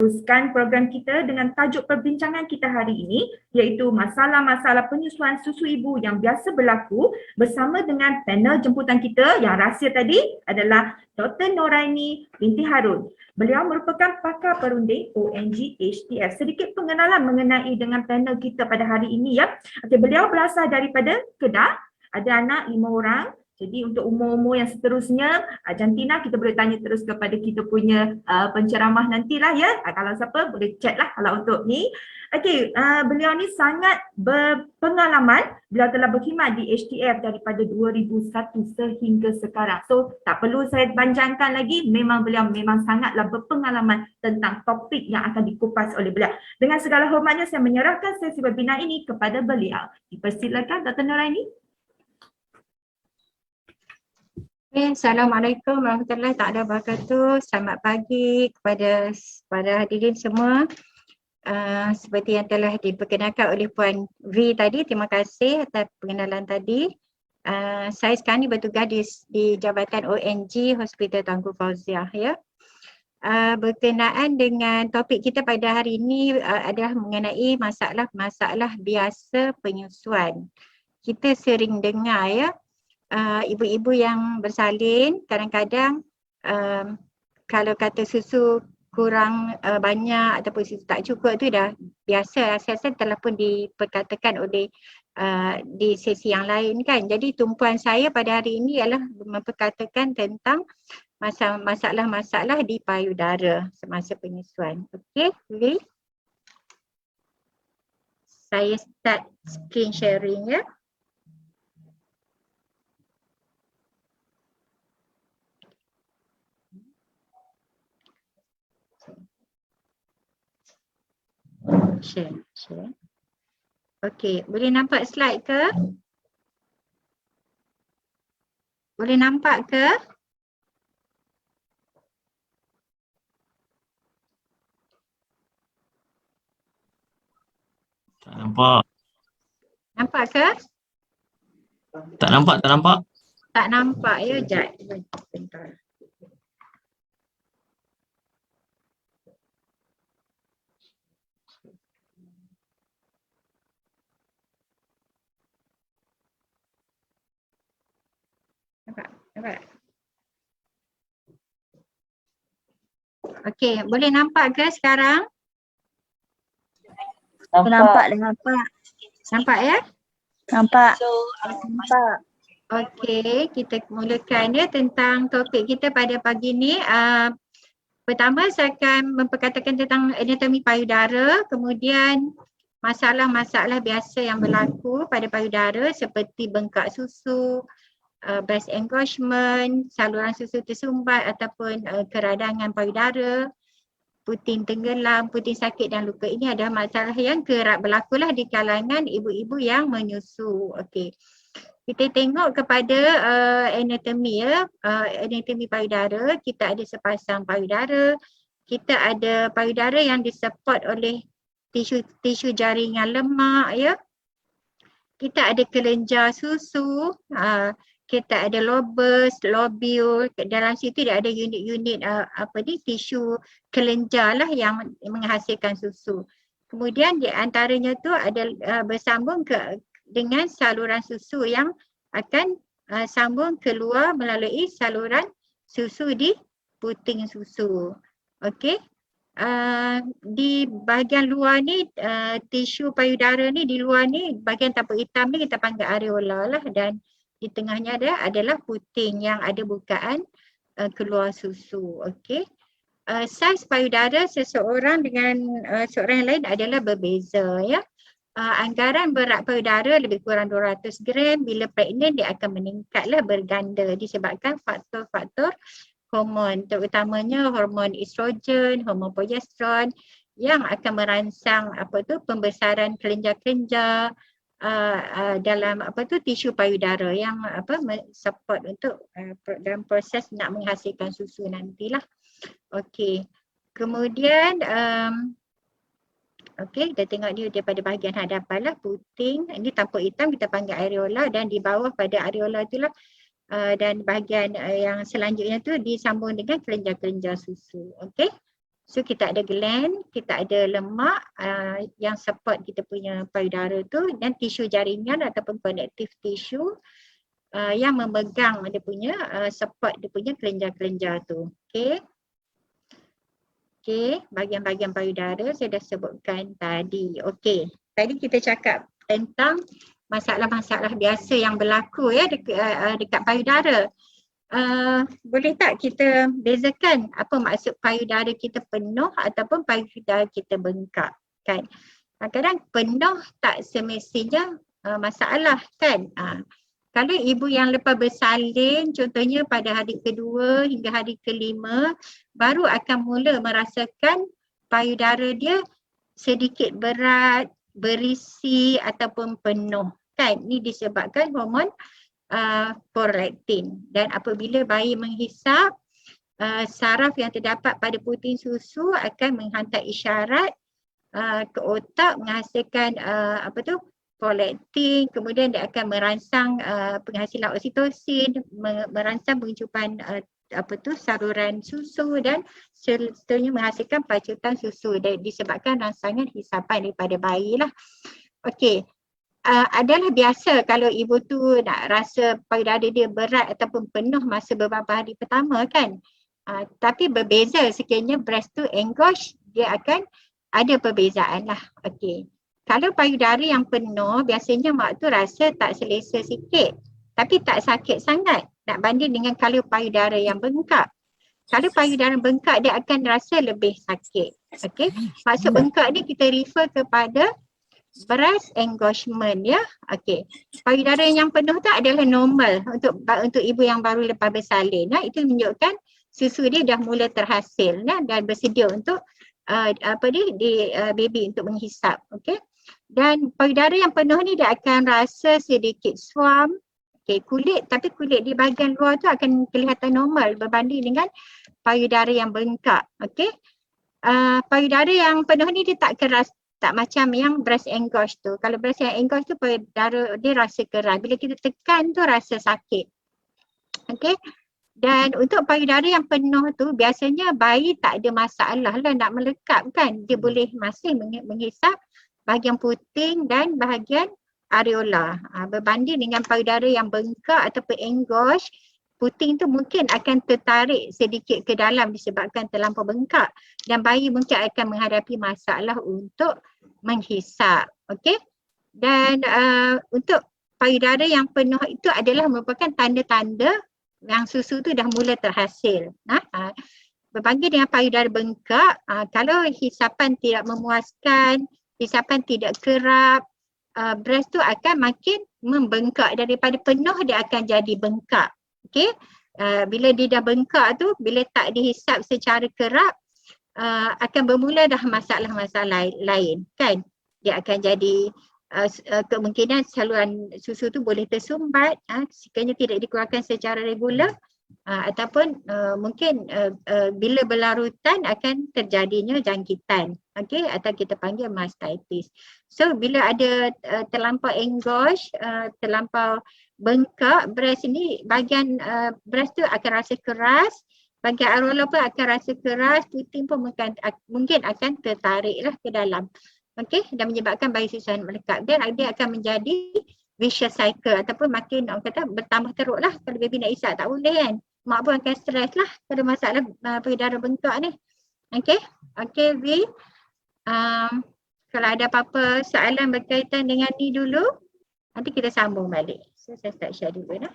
teruskan program kita dengan tajuk perbincangan kita hari ini, iaitu masalah-masalah penyusuan susu ibu yang biasa berlaku bersama dengan panel jemputan kita yang rahsia tadi adalah Dr. Noraini binti Harun. Beliau merupakan pakar perunding ONG HTF. Sedikit pengenalan mengenai dengan panel kita pada hari ini ya. Okey, beliau berasal daripada Kedah, ada anak 5 orang. Jadi untuk umur-umur yang seterusnya, Jantina kita boleh tanya terus kepada kita punya penceramah nantilah ya. Kalau siapa boleh chat lah kalau untuk ni. Okey, beliau ni sangat berpengalaman. Beliau telah berkhidmat di HTF daripada 2001 sehingga sekarang. So tak perlu saya panjangkan lagi, memang beliau memang sangatlah berpengalaman tentang topik yang akan dikupas oleh beliau. Dengan segala hormatnya saya menyerahkan sesi webinar ini kepada beliau. Dipersilakan Dr. Noraini. Assalamualaikum warahmatullahi wabarakatuh. Selamat pagi kepada hadirin semua. Seperti yang telah diperkenalkan oleh Puan V tadi, terima kasih atas pengenalan tadi. Saya sekarang ni bertugas di Jabatan ONG Hospital Tuanku Fauziah ya. Berkenaan dengan topik kita pada hari ini adalah mengenai masalah biasa penyusuan. Kita sering dengar ya, ibu-ibu yang bersalin kadang-kadang kalau kata susu kurang banyak ataupun susu tak cukup tu dah biasa, saya telah pun diperkatakan oleh di sesi yang lain kan. Jadi tumpuan saya pada hari ini ialah memperkatakan tentang masalah-masalah di payudara semasa penyusuan. Okey, boleh? Saya start screen sharing ya. Share. Okey, boleh nampak slide ke? Boleh nampak ke? Tak nampak. Nampak ke? Tak nampak. Tak nampak ya, jap. Bentar. Nampak. Okey, boleh nampak ke sekarang? Nampak. Nampak ya? Nampak. Okey, kita mulakan ya tentang topik kita pada pagi ni. Pertama saya akan memperkatakan tentang anatomi payudara, kemudian masalah-masalah biasa yang berlaku pada payudara seperti bengkak susu, breast engorgement, saluran susu tersumbat ataupun keradangan payudara, puting tenggelam, puting sakit dan luka. Ini adalah masalah yang kerap berlakulah di kalangan ibu-ibu yang menyusu. Okey. Kita tengok kepada anatomi ya, anatomi payudara. Kita ada sepasang payudara. Kita ada payudara yang disupport oleh tisu jaringan lemak ya. Kita ada kelenjar susu. Kita ada lobus, lobule. Dalam situ dia ada unit-unit tisu kelenjar lah yang menghasilkan susu. Kemudian di antaranya tu ada bersambung dengan saluran susu yang akan sambung keluar melalui saluran susu di puting susu. Okey. Di bahagian luar ni tisu payudara ni, di luar ni bahagian tapak hitam ni kita panggil areola lah, dan di tengahnya adalah puting yang ada bukaan keluar susu. Okey. Saiz payudara seseorang dengan seorang yang lain adalah berbeza ya. Anggaran berat payudara lebih kurang 200 gram. Bila pregnant dia akan meningkatlah berganda disebabkan faktor-faktor hormon, terutamanya hormon estrogen, hormon progesteron yang akan merangsang pembesaran kelenjar-kelenjar dalam tisu payudara yang support untuk dalam proses nak menghasilkan susu nantilah. Okey. Kemudian okey, kita tengok dia daripada bahagian hadapan lah, puting. Ini tampuk hitam kita panggil areola, dan di bawah pada areola itulah dan bahagian yang selanjutnya tu disambung dengan kelenjar-kelenjar susu. Okey. So kita ada gland, kita ada lemak yang support kita punya payudara tu, dan tisu jaringan ataupun connective tissue yang memegang dia punya support dia punya kelenjar-kelenjar tu. Okey. Okey, bahagian-bahagian payudara saya dah sebutkan tadi. Okey. Tadi kita cakap tentang masalah-masalah biasa yang berlaku ya dekat payudara. Boleh tak kita bezakan apa maksud payudara kita penuh ataupun payudara kita bengkak, kan? Kadang-kadang penuh tak semestinya masalah, kan? Kalau ibu yang lepas bersalin, contohnya pada hari kedua hingga hari kelima, baru akan mula merasakan payudara dia sedikit berat, berisi ataupun penuh, kan? Ini disebabkan hormon prolaktin, dan apabila bayi menghisap, saraf yang terdapat pada puting susu akan menghantar isyarat ke otak menghasilkan prolaktin, kemudian dia akan merangsang penghasilan oksitosin, merangsang pengucupan saluran susu, dan seterusnya menghasilkan pacutan susu, dan disebabkan rangsangan hisapan daripada bayi lah. Okey. Adalah biasa kalau ibu tu nak rasa payudara dia berat ataupun penuh masa beberapa hari pertama, kan? Tapi berbeza sekiranya breast tu engorge, dia akan ada perbezaan lah. Okey. Kalau payudara yang penuh, biasanya mak tu rasa tak selesa sikit, tapi tak sakit sangat nak banding dengan kalau payudara yang bengkak. Kalau payudara bengkak, dia akan rasa lebih sakit. Okey. Maksud bengkak ni kita refer kepada breast engorgement, ya. Okey. Payudara yang penuh tu adalah normal untuk ibu yang baru lepas bersalin. Itu menunjukkan susu dia dah mula terhasil dan bersedia untuk baby untuk menghisap. Okey. Dan payudara yang penuh ni dia akan rasa sedikit suam. Okey, tapi kulit di bahagian luar tu akan kelihatan normal berbanding dengan payudara yang bengkak. Okey. Payudara yang penuh ni dia tak keras, tak macam yang breast engorge tu. Kalau breast yang engorge tu payudara dia rasa keras. Bila kita tekan tu rasa sakit. Okey. Dan untuk payudara yang penuh tu biasanya bayi tak ada masalah lah nak melekap, kan. Dia boleh masih menghisap bahagian puting dan bahagian areola. Berbanding dengan payudara yang bengkak ataupun engorge, puting tu mungkin akan tertarik sedikit ke dalam disebabkan terlampau bengkak, dan bayi mungkin akan menghadapi masalah untuk menghisap. Okey. Dan untuk payudara yang penuh itu adalah merupakan tanda-tanda yang susu tu dah mula terhasil. Berbanding dengan payudara bengkak, kalau hisapan tidak memuaskan, hisapan tidak kerap, breast tu akan makin membengkak. Daripada penuh dia akan jadi bengkak. Okey, bila dia dah bengkak tu, bila tak dihisap secara kerap, akan bermula dah masalah-masalah lain, kan. Dia akan jadi kemungkinan saluran susu tu boleh tersumbat sekiranya tidak dikeluarkan secara regular, ataupun mungkin bila berlarutan akan terjadinya jangkitan, okey, atau kita panggil mastitis. So bila ada terlampau engorge, terlampau bengkak breast ni, bahagian breast tu akan rasa keras, bahagian areola pun akan rasa keras, puting pun mungkin akan tertarik lah ke dalam. Okey, dan menyebabkan bayi susah melekap, dan dia akan menjadi vicious cycle ataupun makin orang kata bertambah teruk lah. Kalau baby nak isap tak boleh, kan. Mak pun akan stres lah pada masalah payudara bengkak ni. Okey, okey V. Kalau ada apa-apa soalan berkaitan dengan ni dulu, nanti kita sambung balik. So saya start share dulu lah.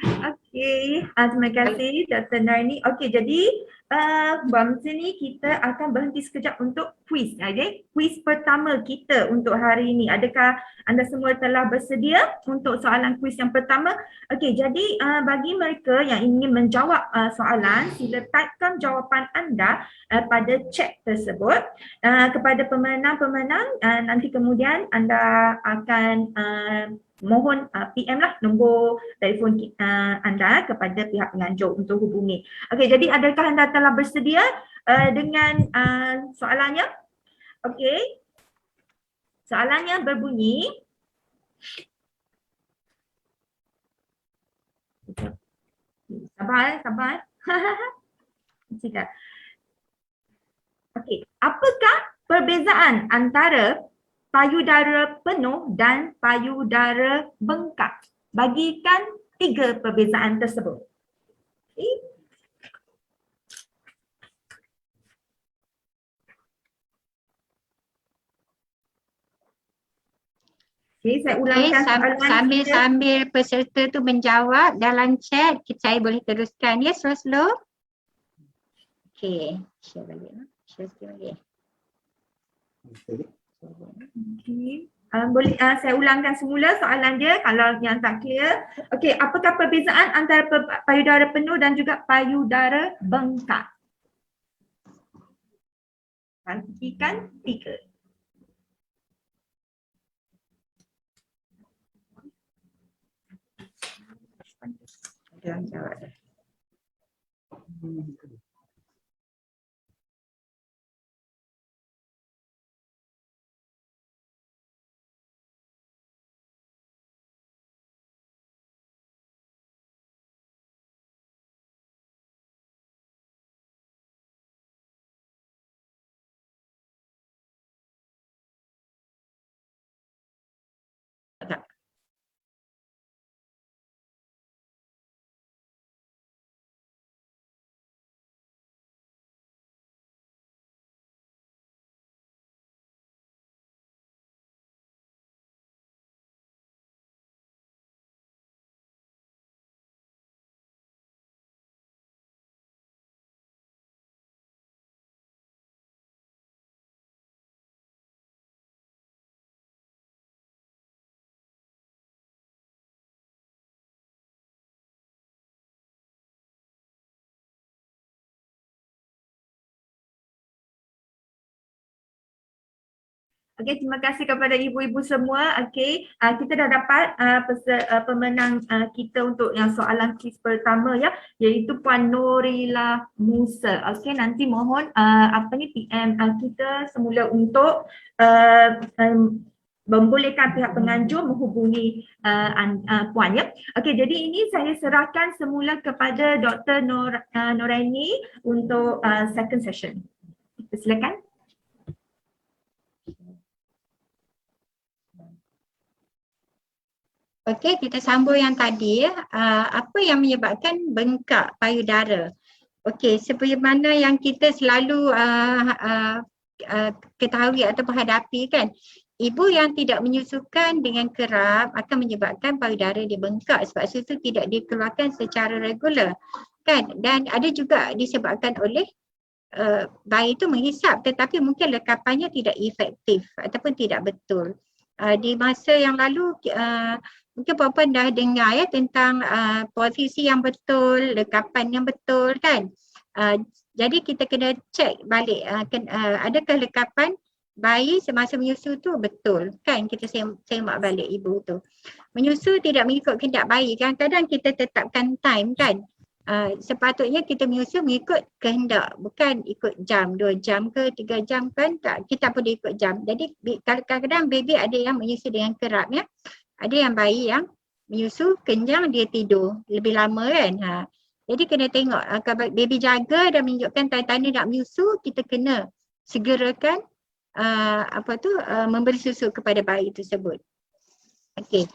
Okey, terima kasih Dr. Narni. Okey, jadi masa ni kita akan berhenti sekejap untuk kuis. Okay? Kuis pertama kita untuk hari ini. Adakah anda semua telah bersedia untuk soalan kuis yang pertama? Okey, jadi bagi mereka yang ingin menjawab soalan, sila typekan jawapan anda pada chat tersebut. Kepada pemenang-pemenang, nanti kemudian anda akan mohon PM lah nombor telefon anda kepada pihak penganjur untuk hubungi. Okey, jadi adakah anda telah bersedia dengan soalannya? Okey. Soalannya berbunyi, Sabar. Cikgu. Okey, apakah perbezaan antara payudara penuh dan payudara bengkak? Bagikan 3 perbezaan tersebut. Okey. Okey, saya ulangkan soalan kita. Sambil peserta tu menjawab dalam chat, saya boleh teruskan ya, slow-slow. Okey, share balik. Share screen balik. Okey. Boleh saya ulangkan semula soalan dia kalau yang tak clear. Okey, apakah perbezaan antara payudara penuh dan juga payudara bengkak? Bagikan 3. Jangan jawab. Tak. Okey, terima kasih kepada ibu-ibu semua. Okey, kita dah dapat pemenang kita untuk yang soalan quiz pertama ya, iaitu Puan Norila Musa. Okey, nanti mohon PM kita semula untuk membolehkan pihak penganjur menghubungi Puan ya. Okey, jadi ini saya serahkan semula kepada Dr. Noraini untuk second session. Silakan. Okey, kita sambung yang tadi ya. Apa yang menyebabkan bengkak payudara? Okey, sebagaimana yang kita selalu ketahui atau hadapi kan, ibu yang tidak menyusukan dengan kerap akan menyebabkan payudara dia bengkak sebab susu tidak dikeluarkan secara regular kan, dan ada juga disebabkan oleh bayi itu menghisap tetapi mungkin lekapannya tidak efektif ataupun tidak betul. Di masa yang lalu mungkin puan-puan dah dengar ya tentang posisi yang betul, lekapan yang betul kan. Jadi kita kena cek balik adakah lekapan bayi semasa menyusu tu betul kan, kita semak balik ibu tu. Menyusu tidak mengikut kehendak bayi, kadang-kadang kita tetapkan time kan. Sepatutnya kita menyusu mengikut kehendak, bukan ikut jam, 2 jam ke 3 jam kan, kita boleh ikut jam. Jadi kadang-kadang baby ada yang menyusu dengan kerap ya. Ada yang bayi yang menyusu kenyang dia tidur lebih lama kan. Jadi kena tengok kalau baby jaga dan menunjukkan tanda-tanda nak menyusu, kita kena segerakan memberi susu kepada bayi tersebut. Okey.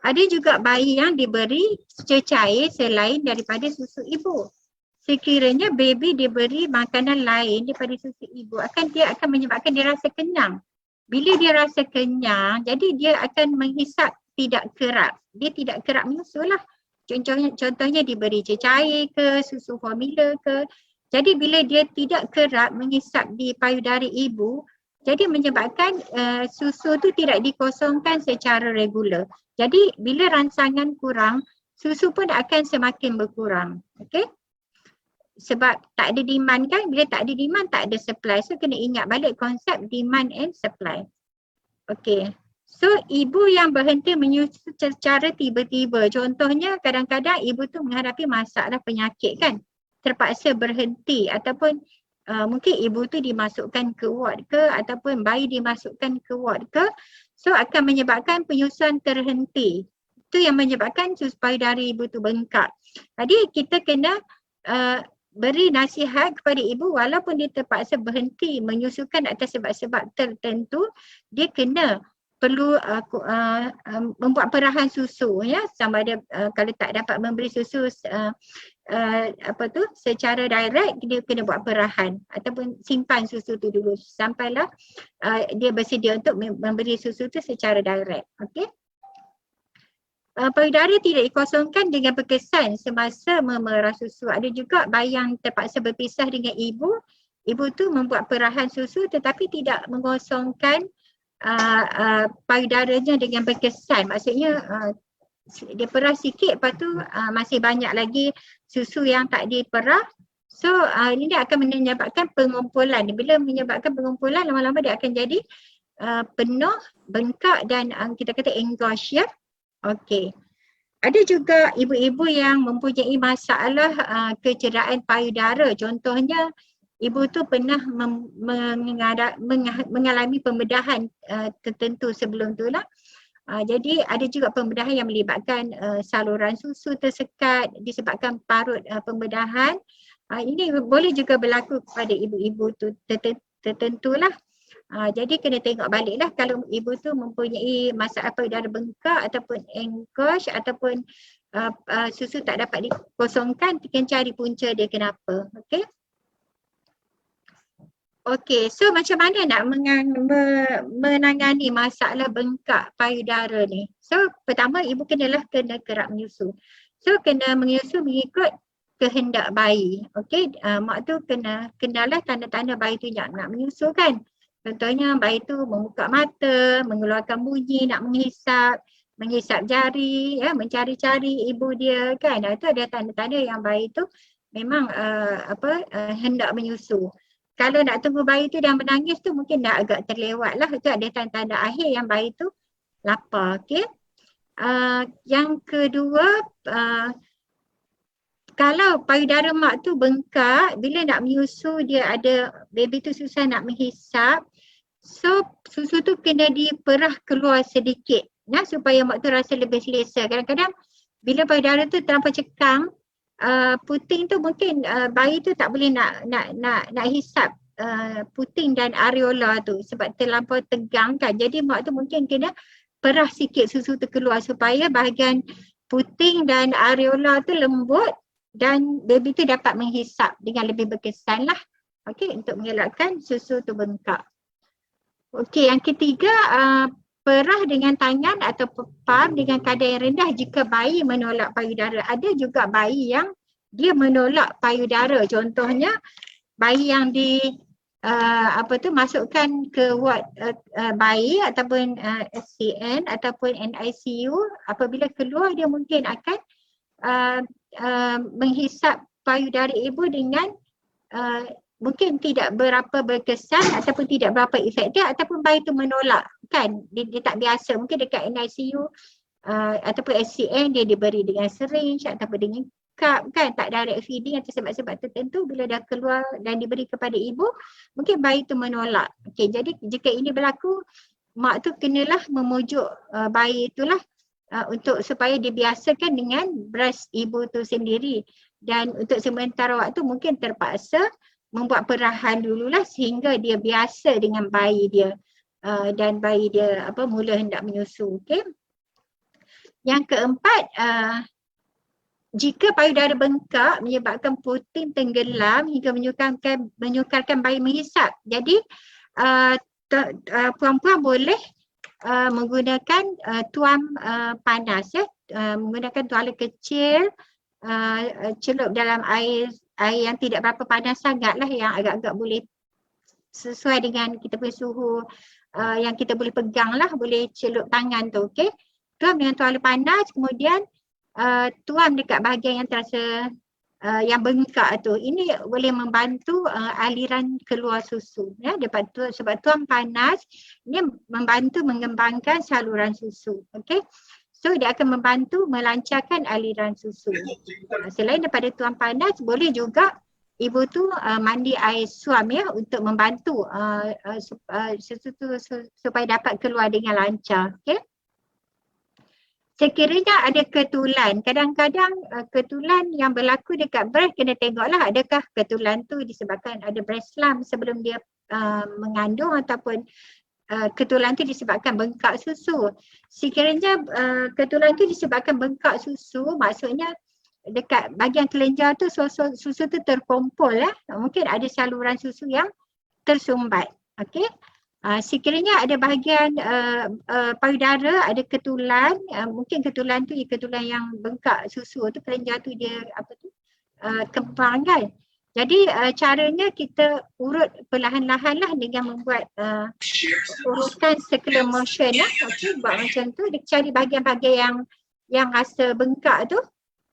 Ada juga bayi yang diberi cecair selain daripada susu ibu. Sekiranya baby diberi makanan lain daripada susu ibu, dia akan menyebabkan dia rasa kenyang. Bila dia rasa kenyang, jadi dia akan menghisap tidak kerap. Dia tidak kerap menyusu lah. Contohnya diberi cecair ke, susu formula ke. Jadi bila dia tidak kerap menghisap di payudara ibu, jadi menyebabkan susu tu tidak dikosongkan secara regular. Jadi bila rangsangan kurang, susu pun akan semakin berkurang. Okey? Sebab tak ada demand kan, bila tak ada demand tak ada supply. So kena ingat balik konsep demand and supply. Okey. So ibu yang berhenti menyusu secara tiba-tiba, contohnya kadang-kadang ibu tu menghadapi masalah penyakit kan, terpaksa berhenti ataupun mungkin ibu tu dimasukkan ke ward ke ataupun bayi dimasukkan ke ward ke. So akan menyebabkan penyusuan terhenti. Itu yang menyebabkan susu payudara ibu tu bengkak. Jadi kita kena beri nasihat kepada ibu walaupun dia terpaksa berhenti menyusukan atas sebab-sebab tertentu, dia kena perlu membuat perahan susu ya, sama ada kalau tak dapat memberi susu secara direct, dia kena buat perahan ataupun simpan susu tu dulu sampailah dia bersedia untuk memberi susu tu secara direct. Okey. Payudara tidak dikosongkan dengan berkesan semasa memerah susu. Ada juga bayi yang terpaksa berpisah dengan ibu. Ibu tu membuat perahan susu tetapi tidak mengosongkan payudaranya dengan berkesan. Maksudnya dia perah sikit, lepas tu masih banyak lagi susu yang tak diperah. So ini akan menyebabkan pengumpulan. Bila menyebabkan pengumpulan, lama-lama dia akan jadi penuh, bengkak dan kita kata engorge ya. Okey. Ada juga ibu-ibu yang mempunyai masalah kecederaan payudara. Contohnya ibu tu pernah mengalami pembedahan tertentu sebelum tu lah. Jadi ada juga pembedahan yang melibatkan saluran susu tersekat disebabkan parut pembedahan. Ini boleh juga berlaku kepada ibu-ibu tu tertentu lah. Jadi kena tengok baliklah kalau ibu tu mempunyai masalah payudara bengkak ataupun engorge ataupun susu tak dapat dikosongkan, kena cari punca dia kenapa. Okey. Okey, so macam mana nak menangani masalah bengkak payudara ni? So pertama ibu kena kerap menyusu. So kena menyusu mengikut kehendak bayi. Okey, mak tu kenalah tanda-tanda bayi tu nak menyusu kan. Contohnya bayi tu membuka mata, mengeluarkan bunyi, nak menghisap jari, ya, mencari-cari ibu dia kan. Itu ada tanda-tanda yang bayi tu memang hendak menyusu. Kalau nak tunggu bayi tu dah menangis tu mungkin dah agak terlewat lah. Itu ada tanda-tanda akhir yang bayi tu lapar. Okay. Yang kedua, kalau payudara mak tu bengkak, bila nak menyusu dia ada, baby tu susah nak menghisap. So susu tu kena diperah keluar sedikit supaya mak tu rasa lebih selesa. Kadang-kadang bila payudara tu terlampau cekang, puting tu mungkin bayi tu tak boleh nak hisap puting dan areola tu sebab terlampau tegang kan. Jadi mak tu mungkin kena perah sikit susu tu keluar supaya bahagian puting dan areola tu lembut dan baby tu dapat menghisap dengan lebih berkesan lah. Okey, untuk mengelakkan susu tu bengkak. Okey, yang ketiga, perah dengan tangan atau palm dengan kadar yang rendah jika bayi menolak payudara. Ada juga bayi yang dia menolak payudara. Contohnya bayi yang masukkan ke ward bayi ataupun SCN ataupun NICU, apabila keluar dia mungkin akan menghisap payudara ibu dengan mungkin tidak berapa berkesan ataupun tidak berapa efektif ataupun bayi tu menolak kan, dia tak biasa. Mungkin dekat NICU ataupun SCN dia diberi dengan syringe ataupun dengan cup kan, tak direct feeding atau sebab-sebab tertentu. Bila dah keluar dan diberi kepada ibu, mungkin bayi tu menolak. Okey, jadi jika ini berlaku, mak tu kenalah memujuk bayi itulah untuk supaya dibiasakan dengan breast ibu tu sendiri, dan untuk sementara waktu mungkin terpaksa membuat perahan dululah sehingga dia biasa dengan bayi dia dan bayi dia mula hendak menyusu. Okey. Yang keempat, jika payudara bengkak menyebabkan puting tenggelam hingga menyukarkan bayi menghisap. Jadi puan-puan boleh menggunakan tuam panas ya, menggunakan tuala kecil, celup dalam air yang tidak berapa panas sangat lah, yang agak-agak boleh sesuai dengan kita punya suhu yang kita boleh pegang lah, boleh celup tangan tu. Okey, tuam dengan tuala panas, kemudian tuam dekat bahagian yang terasa yang bengkak tu. Ini boleh membantu aliran keluar susu ya, sebab tuam panas ini membantu mengembangkan saluran susu. Okey, so dia akan membantu melancarkan aliran susu. Selain daripada tuam panas, boleh juga ibu tu mandi air suam ya untuk membantu susu tu supaya dapat keluar dengan lancar. Okey. Sekiranya ada ketulan, kadang-kadang ketulan yang berlaku dekat breast kena tengoklah adakah ketulan tu disebabkan ada breast lump sebelum dia mengandung ataupun ketulan tu disebabkan bengkak susu. Sekiranya ketulan tu disebabkan bengkak susu, maksudnya dekat bahagian kelenjar tu susu tu terkumpul mungkin ada saluran susu yang tersumbat. Okey. Sekiranya ada bahagian payudara ada ketulan, mungkin ketulan tu ketulan yang bengkak susu tu, kelenjar tu dia kempang kan. Jadi caranya kita urut perlahan-lahan lah dengan membuat urutan circular motion okey, buat macam tu, dia cari bahagian-bahagian yang rasa bengkak tu,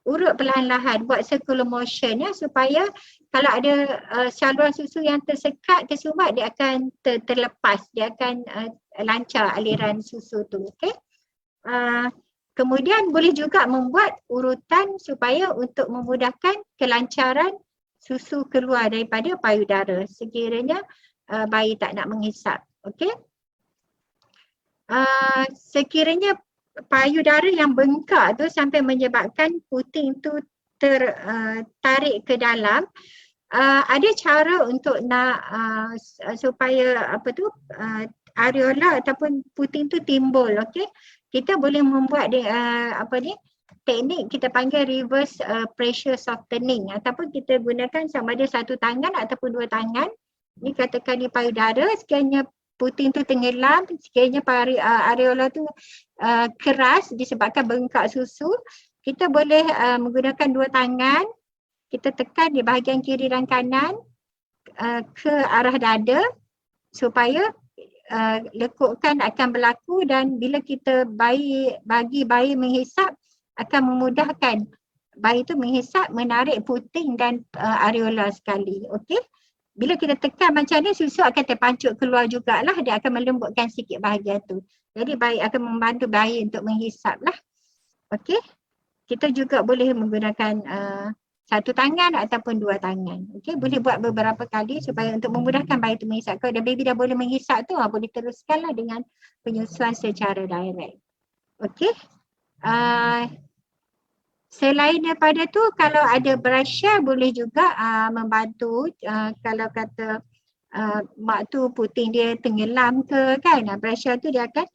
urut perlahan-lahan, buat circular motion supaya kalau ada saluran susu yang tersekat, tersumbat, dia akan terlepas, dia akan lancar aliran susu tu. Okay? Kemudian boleh juga membuat urutan supaya untuk memudahkan kelancaran susu keluar daripada payudara sekiranya bayi tak nak menghisap. Okay? Sekiranya payudara yang bengkak tu sampai menyebabkan puting tu tertarik ke dalam, ada cara untuk nak supaya areola ataupun puting tu timbul. Okey, kita boleh membuat teknik kita panggil reverse pressure softening, ataupun kita gunakan sama ada satu tangan ataupun dua tangan. Ni katakan di payudara, sekiranya puting tu tenggelam, sekiranya areola tu keras disebabkan bengkak susu, kita boleh menggunakan dua tangan, kita tekan di bahagian kiri dan kanan ke arah dada supaya lekukan akan berlaku, dan bila kita bagi bayi menghisap akan memudahkan bayi tu menghisap, menarik puting dan areola sekali. Okey. Bila kita tekan macam ni, susu akan terpancut keluar jugalah, dia akan melembutkan sikit bahagian tu. Jadi bayi akan membantu bayi untuk menghisap lah. Okey. Kita juga boleh menggunakan satu tangan ataupun dua tangan. Okey, boleh buat beberapa kali supaya untuk memudahkan bayi tu menghisap. Kalau baby dah boleh menghisap tu, boleh teruskanlah dengan penyusuan secara direct. Okey. Selain daripada tu, kalau ada brush boleh juga membantu. Kalau kata mak tu puting dia tenggelam ke kan, brush tu dia akan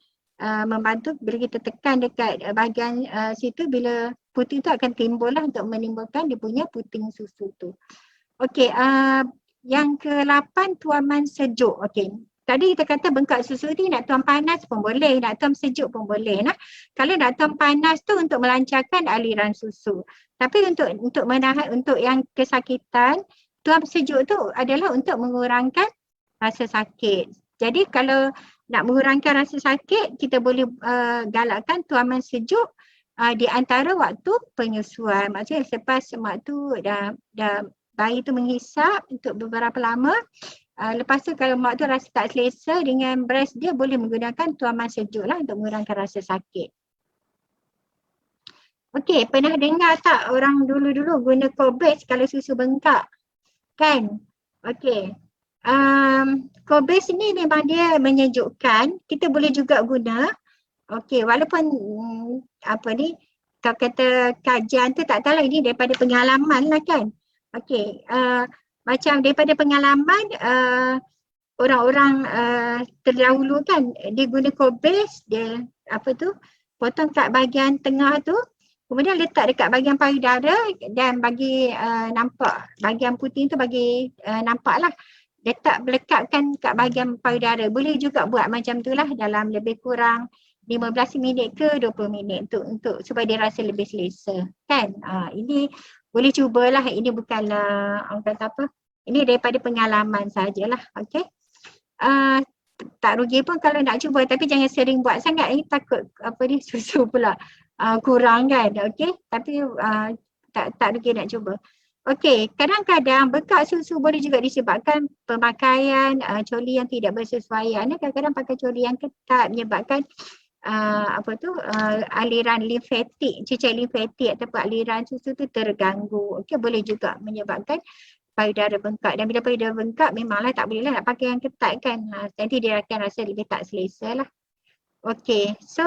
membantu bila kita tekan dekat bahagian situ, bila puting tu akan timbul lah untuk menimbulkan dia punya puting susu tu. Okey, yang ke-8 tuaman sejuk. Okey. Tadi kita kata bengkak susu ni nak tuam panas pun boleh, nak tuam sejuk pun boleh. Kalau nak tuam panas tu untuk melancarkan aliran susu. Tapi untuk menahan, untuk yang kesakitan, tuam sejuk tu adalah untuk mengurangkan rasa sakit. Jadi kalau nak mengurangkan rasa sakit, kita boleh galakkan tuaman sejuk di antara waktu penyusuan. Maksudnya selepas mak tu dah bayi tu menghisap untuk beberapa lama, lepas tu kalau mak tu rasa tak selesa dengan breast dia, boleh menggunakan tuaman sejuk lah untuk mengurangkan rasa sakit. Okey, pernah dengar tak orang dulu-dulu guna Cobase kalau susu bengkak? Kan? Okey. Cobase ni memang dia menyejukkan, kita boleh juga guna. Okey, walaupun kalau kata kajian tu tak tahu lah, ini daripada pengalaman lah kan. Okey, macam daripada pengalaman orang-orang terdahulu kan, dia guna Cobase, dia potong kat bahagian tengah tu, kemudian letak dekat bahagian payudara dan bagi nampak bahagian puting tu, bagi nampak lah, lekatkan kat bahagian payudara. Boleh juga buat macam tu lah dalam lebih kurang 15 minit ke 20 minit untuk supaya dia rasa lebih selesa kan. Ini boleh cubalah, ini bukanlah orang kata apa, ini daripada pengalaman sajalah. Okey. Tak rugi pun kalau nak cuba, tapi jangan sering buat sangat, ini takut susu pula kurang kan. Okey, tapi tak rugi nak cuba. Okey, kadang-kadang bengkak susu boleh juga disebabkan pemakaian coli yang tidak bersesuaian. Kadang-kadang pakai coli yang ketat menyebabkan aliran limfatik, cecah limfatik ataupun aliran susu tu terganggu. Okey, boleh juga menyebabkan payudara bengkak. Dan bila payudara bengkak memanglah tak bolehlah nak pakai yang ketat kan. Nanti dia akan rasa lebih tak selesa lah. Okey, so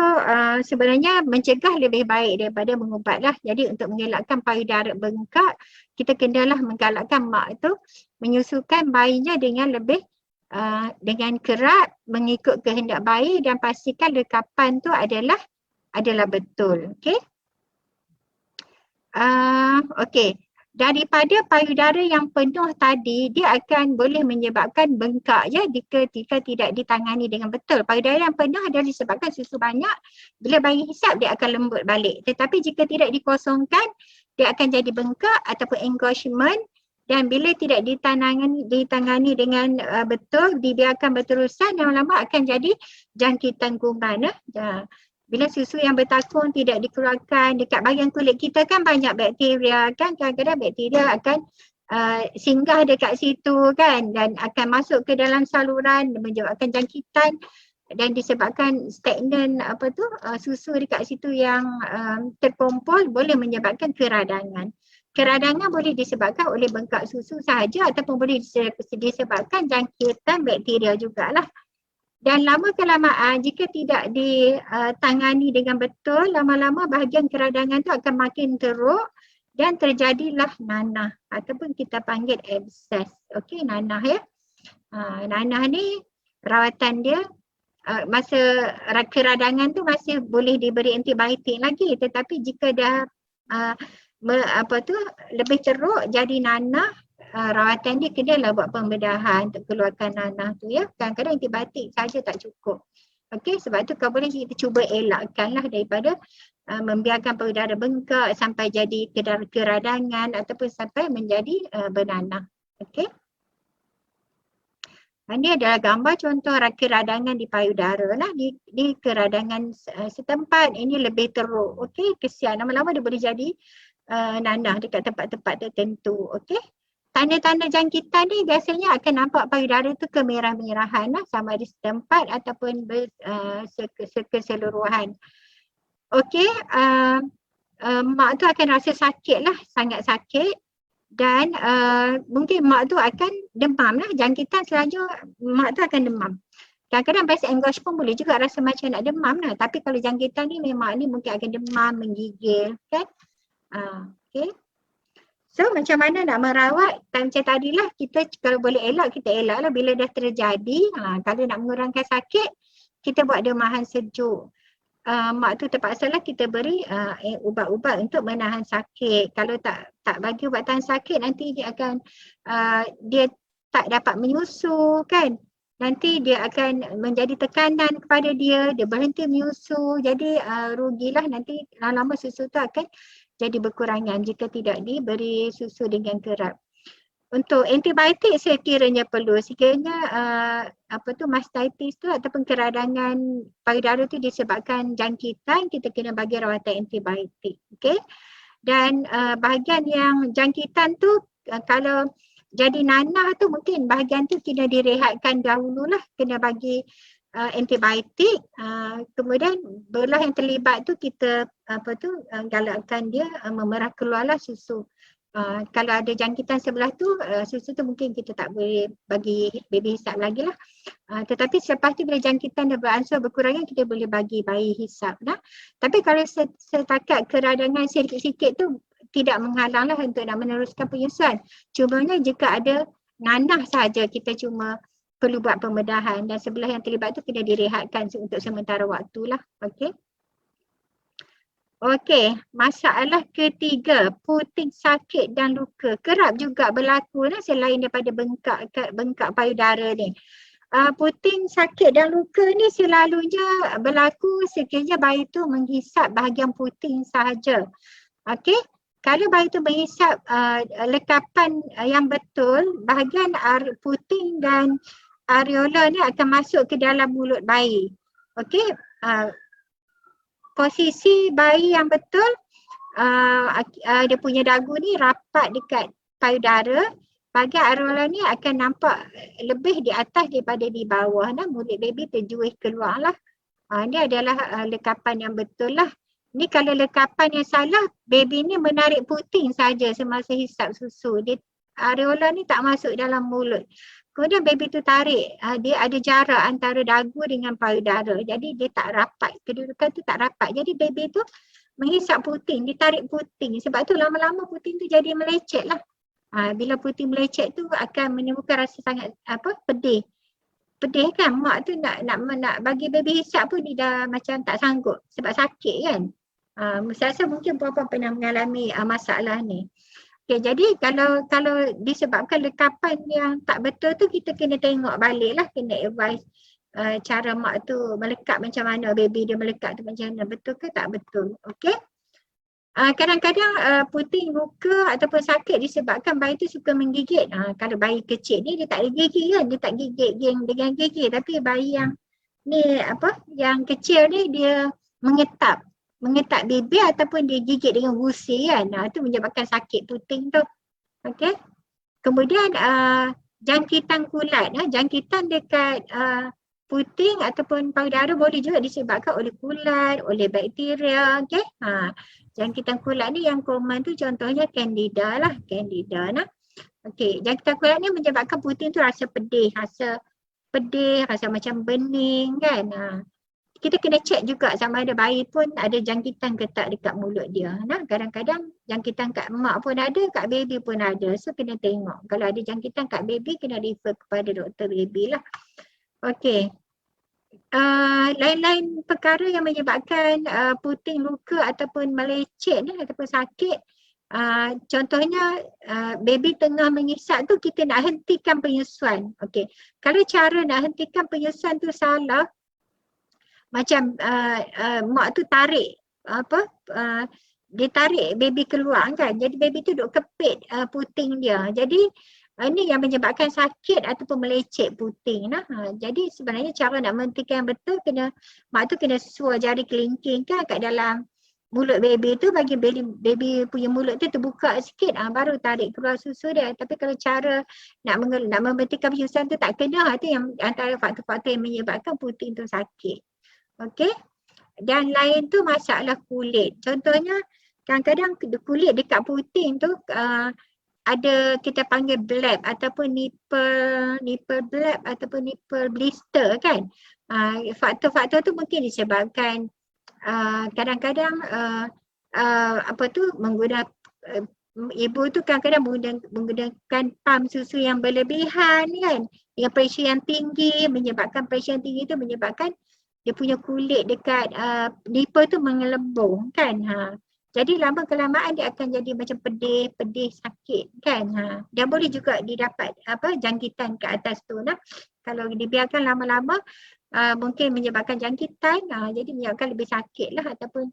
sebenarnya mencegah lebih baik daripada mengubat lah. Jadi untuk mengelakkan payudara bengkak, kita kenalah menggalakkan mak tu menyusukan bayinya dengan lebih dengan kerap mengikut kehendak bayi dan pastikan lekapan tu adalah betul. Okey. Okey. Daripada payudara yang penuh tadi, dia akan boleh menyebabkan bengkak ya jika tidak ditangani dengan betul. Payudara yang penuh adalah disebabkan susu banyak, bila bayi hisap dia akan lembut balik. Tetapi jika tidak dikosongkan, dia akan jadi bengkak ataupun engorgement, dan bila tidak ditangani dengan betul, dibiarkan berterusan, lama-lama akan jadi jangkitan kuman. Bila susu yang bertakung tidak dikeluarkan, dekat bahagian kulit kita kan banyak bakteria kan, kadang-kadang bakteria akan singgah dekat situ kan, dan akan masuk ke dalam saluran menyebabkan jangkitan dan disebabkan stagnan susu dekat situ yang terkumpul boleh menyebabkan keradangan. Keradangan boleh disebabkan oleh bengkak susu sahaja ataupun boleh disebabkan jangkitan bakteria jugalah. Dan lama kelamaan jika tidak ditangani dengan betul, lama-lama bahagian keradangan tu akan makin teruk dan terjadilah nanah ataupun kita panggil abscess. Okey, nanah ya. Nanah ni rawatan dia masa keradangan tu masih boleh diberi antibiotik lagi, tetapi jika dah lebih teruk jadi nanah, rawatan dia kenalah buat pembedahan untuk keluarkan nanah tu ya. Kadang-kadang antibiotik saja tak cukup. Okey, sebab tu kalau boleh kita cuba elakkanlah daripada membiarkan payudara bengkak sampai jadi keradangan ataupun sampai menjadi bernanah. Okey. Ini adalah gambar contoh keradangan di payudara lah, di keradangan setempat ini lebih teruk. Okey, kesian lama-lama dia boleh jadi nanah dekat tempat-tempat tertentu. Okey. Tanda-tanda jangkitan ni biasanya akan nampak payudara tu kemerah-merahan lah, sama ada setempat ataupun keseluruhan. Okey, mak tu akan rasa sakit lah, sangat sakit, dan mungkin mak tu akan demam lah. Jangkitan selalu mak tu akan demam. Kadang-kadang breast engorge pun boleh juga rasa macam nak demam lah, tapi kalau jangkitan ni memang ni mungkin akan demam, menggigil kan. Okey. So macam mana nak merawat macam tadilah, kita kalau boleh elak kita elak lah bila dah terjadi. Kalau nak mengurangkan sakit, kita buat demahan sejuk. Mak tu terpaksalah kita beri ubat-ubat untuk menahan sakit. Kalau tak bagi ubat tahan sakit, nanti dia akan dia tak dapat menyusu kan. Nanti dia akan menjadi tekanan kepada dia berhenti menyusu. Jadi rugilah, nanti lama-lama susu tu akan jadi berkurangan jika tidak diberi susu dengan kerap. Untuk antibiotik sekiranya perlu, sekiranya mastitis tu ataupun keradangan payudara tu disebabkan jangkitan, kita kena bagi rawatan antibiotik. Okey. Dan bahagian yang jangkitan tu kalau jadi nanah tu mungkin bahagian tu kena direhatkan dahululah, kena bagi antibiotik, kemudian belah yang terlibat tu kita galakkan dia memerah keluarlah susu. Kalau ada jangkitan sebelah tu, susu tu mungkin kita tak boleh bagi baby hisap lagi lah. Tetapi selepas tu bila jangkitan dah beransur berkurangan, kita boleh bagi bayi hisap lah. Tapi kalau setakat keradangan sikit-sikit tu tidak menghalang lah untuk nak meneruskan penyusuan. Cumanya jika ada nanah saja, kita cuma perlu buat pembedahan dan sebelah yang terlibat tu kena direhatkan untuk sementara waktu lah. Okey. Okey, masalah ketiga, puting sakit dan luka. Kerap juga berlaku lah selain daripada bengkak payudara ni. Puting sakit dan luka ni selalunya berlaku sekiranya bayi tu menghisap bahagian puting sahaja. Okey. Kalau bayi tu menghisap lekapan yang betul, bahagian puting dan areola ni akan masuk ke dalam mulut bayi. Okey. Posisi bayi yang betul, dia punya dagu ni rapat dekat payudara. Bahagian areola ni akan nampak lebih di atas daripada di bawah. Mulut baby terjuih keluar lah. Ini adalah lekapan yang betul lah. Ni kalau lekapan yang salah, baby ni menarik puting saja semasa hisap susu. Dia areola ni tak masuk dalam mulut. Kemudian baby tu tarik, dia ada jarak antara dagu dengan payudara. Jadi dia tak rapat, kedudukan tu tak rapat. Jadi baby tu menghisap puting, ditarik puting. Sebab tu lama-lama puting tu jadi melecet lah. Bila puting melecet tu akan menimbulkan rasa sangat pedih. Pedih kan, mak tu nak bagi baby hisap pun dia dah macam tak sanggup sebab sakit kan. Saya rasa mungkin puan-puan pernah mengalami masalah ni. Okay, jadi kalau disebabkan lekapan yang tak betul tu, kita kena tengok balik lah, kena advise cara mak tu melekat macam mana, baby dia melekat tu macam mana, betul ke tak betul. Okay. Kadang-kadang puting luka ataupun sakit disebabkan bayi tu suka menggigit. Kalau bayi kecil ni dia tak ada gigi kan, dia tak gigit dengan gigi. Tapi bayi yang ni yang kecil ni dia mengetap bibir ataupun dia gigit dengan gusi kan. Itu menyebabkan sakit puting tu. Okey. Kemudian jangkitan kulat, jangkitan dekat puting ataupun payudara boleh juga disebabkan oleh kulat, oleh bakteria. Okey. Jangkitan kulat ni yang common tu contohnya candida lah, Okey, jangkitan kulat ni menyebabkan puting tu rasa pedih, rasa macam bening kan. Kita kena cek juga sama ada bayi pun ada jangkitan ke tak dekat mulut dia. Kadang-kadang jangkitan kat mak pun ada, kat baby pun ada. So kena tengok. Kalau ada jangkitan kat baby kena refer kepada doktor baby lah. Okey. Lain-lain perkara yang menyebabkan puting luka ataupun melecet ni ataupun sakit, contohnya baby tengah mengisap tu kita nak hentikan penyusuan. Okey. Kalau cara nak hentikan penyusuan tu salah, macam mak tu tarik dia tarik baby keluar kan, jadi baby tu duk kepit puting dia. Jadi ini yang menyebabkan sakit ataupun melecet puting. Jadi sebenarnya cara nak menghentikan yang betul, mak tu kena suar jari kelingking kan kat dalam mulut baby tu, bagi baby punya mulut tu terbuka sikit, baru tarik keluar susu dia. Tapi kalau cara nak menghentikan penyusuan tu tak kena, itu yang antara faktor-faktor yang menyebabkan puting tu sakit. Okey. Dan lain tu masalah kulit. Contohnya kadang-kadang kulit dekat puting tu ada kita panggil bleb ataupun nipple bleb ataupun nipple blister kan. Faktor-faktor tu mungkin disebabkan kadang-kadang menggunakan ibu tu kadang-kadang menggunakan pam susu yang berlebihan kan. Dengan pressure yang tinggi, menyebabkan dia punya kulit dekat nipple tu mengelembung kan. Jadi lama kelamaan dia akan jadi macam pedih sakit kan. Dan boleh juga didapat jangkitan ke atas tu nah. Kalau dibiarkan lama-lama mungkin menyebabkan jangkitan, jadi menyebabkan lebih sakit lah ataupun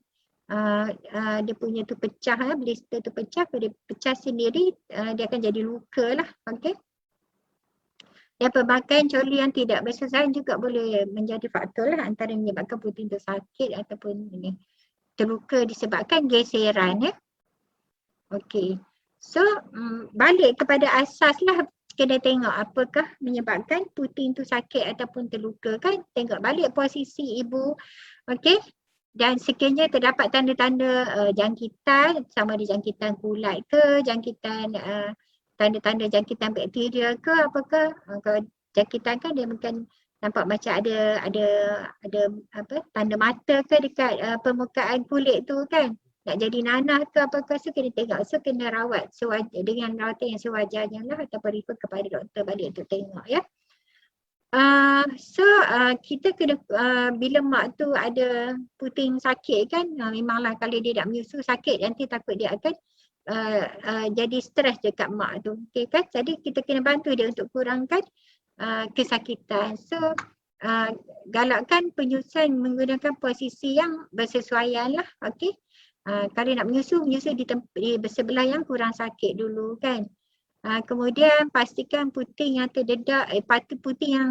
dia punya tu pecah, blister tu pecah. Kalau dia pecah sendiri dia akan jadi luka lah. Okey. Dan pemakaian coli yang tidak bersesuaian juga boleh menjadi faktor lah antara menyebabkan puting tu sakit ataupun terluka disebabkan geseran ya. Okey. So balik kepada asas lah, kena tengok apakah menyebabkan puting tu sakit ataupun terluka kan. Tengok balik posisi ibu. Okey. Dan sekiranya terdapat tanda-tanda jangkitan, sama ada jangkitan kulat ke, jangkitan tanda-tanda jangkitan bakteria ke apakah. Kalau jangkitan kan dia mungkin nampak macam ada tanda mata ke dekat permukaan kulit tu kan. Nak jadi nanah ke apakah, so kena tengok. So kena rawat dengan rawatan yang sewajarnya lah ataupun refer kepada doktor balik untuk tengok ya. Kita kena bila mak tu ada puting sakit kan, memanglah kalau dia nak menyusu sakit nanti takut dia akan jadi stres dekat mak tu. Okay kan? Jadi kita kena bantu dia untuk kurangkan kesakitan. So galakkan penyusuan menggunakan posisi yang bersesuaian lah. Okay. Kalau nak menyusu di sebelah yang kurang sakit dulu kan. Kemudian pastikan puting yang terdedak, puting yang